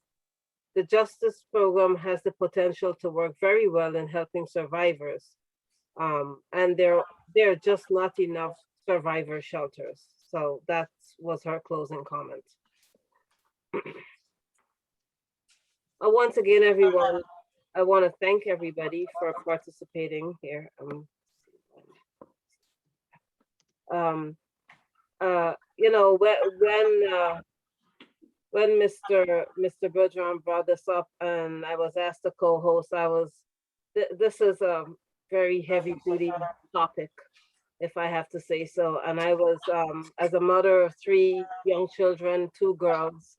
The Justice Program has the potential to work very well in helping survivors. And there are just not enough survivor shelters. So that was her closing comment. Once again, everyone, I want to thank everybody for participating here. You know, when Mr. Bergeron brought this up and I was asked to co-host, this is a very heavy duty topic, if I have to say so. And I was, as a mother of 3 young children, 2 girls,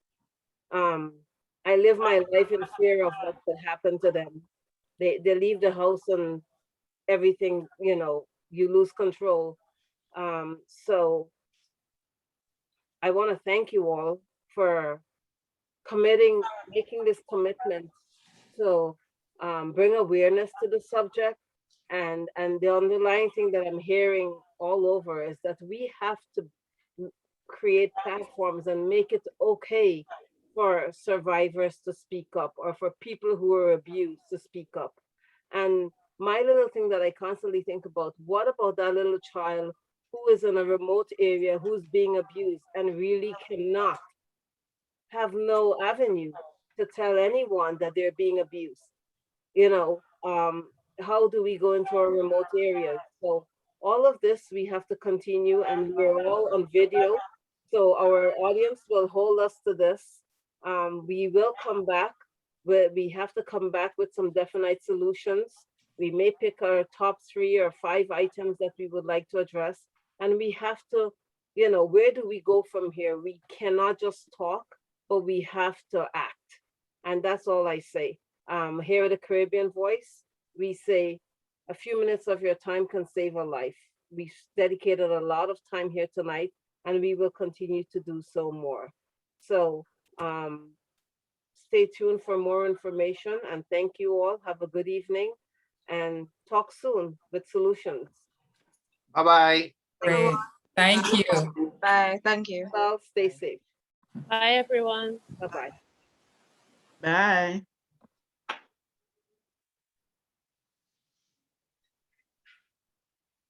I live my life in fear of what could happen to them. They leave the house and everything, you know, you lose control. So I want to thank you all for making this commitment to bring awareness to the subject. And the underlying thing that I'm hearing all over is that we have to create platforms and make it okay for survivors to speak up, or for people who are abused to speak up. And my little thing that I constantly think about, what about that little child who is in a remote area, who's being abused and really cannot have no avenue to tell anyone that they're being abused? You know, how do we go into a remote area? So all of this, we have to continue, and we're all on video. So our audience will hold us to this. We will come back, we have to come back with some definite solutions. We may pick our top 3 or 5 items that we would like to address, and we have to, where do we go from here? We cannot just talk, but we have to act. And that's all I say. Here at the Caribbean Voice, we say a few minutes of your time can save a life. We dedicated a lot of time here tonight, and we will continue to do so more. So stay tuned for more information, and thank you all. Have a good evening and talk soon with solutions. Bye-bye. Great. Thank you. Bye. Thank you. Well, stay safe. Bye, everyone. Bye-bye. Bye.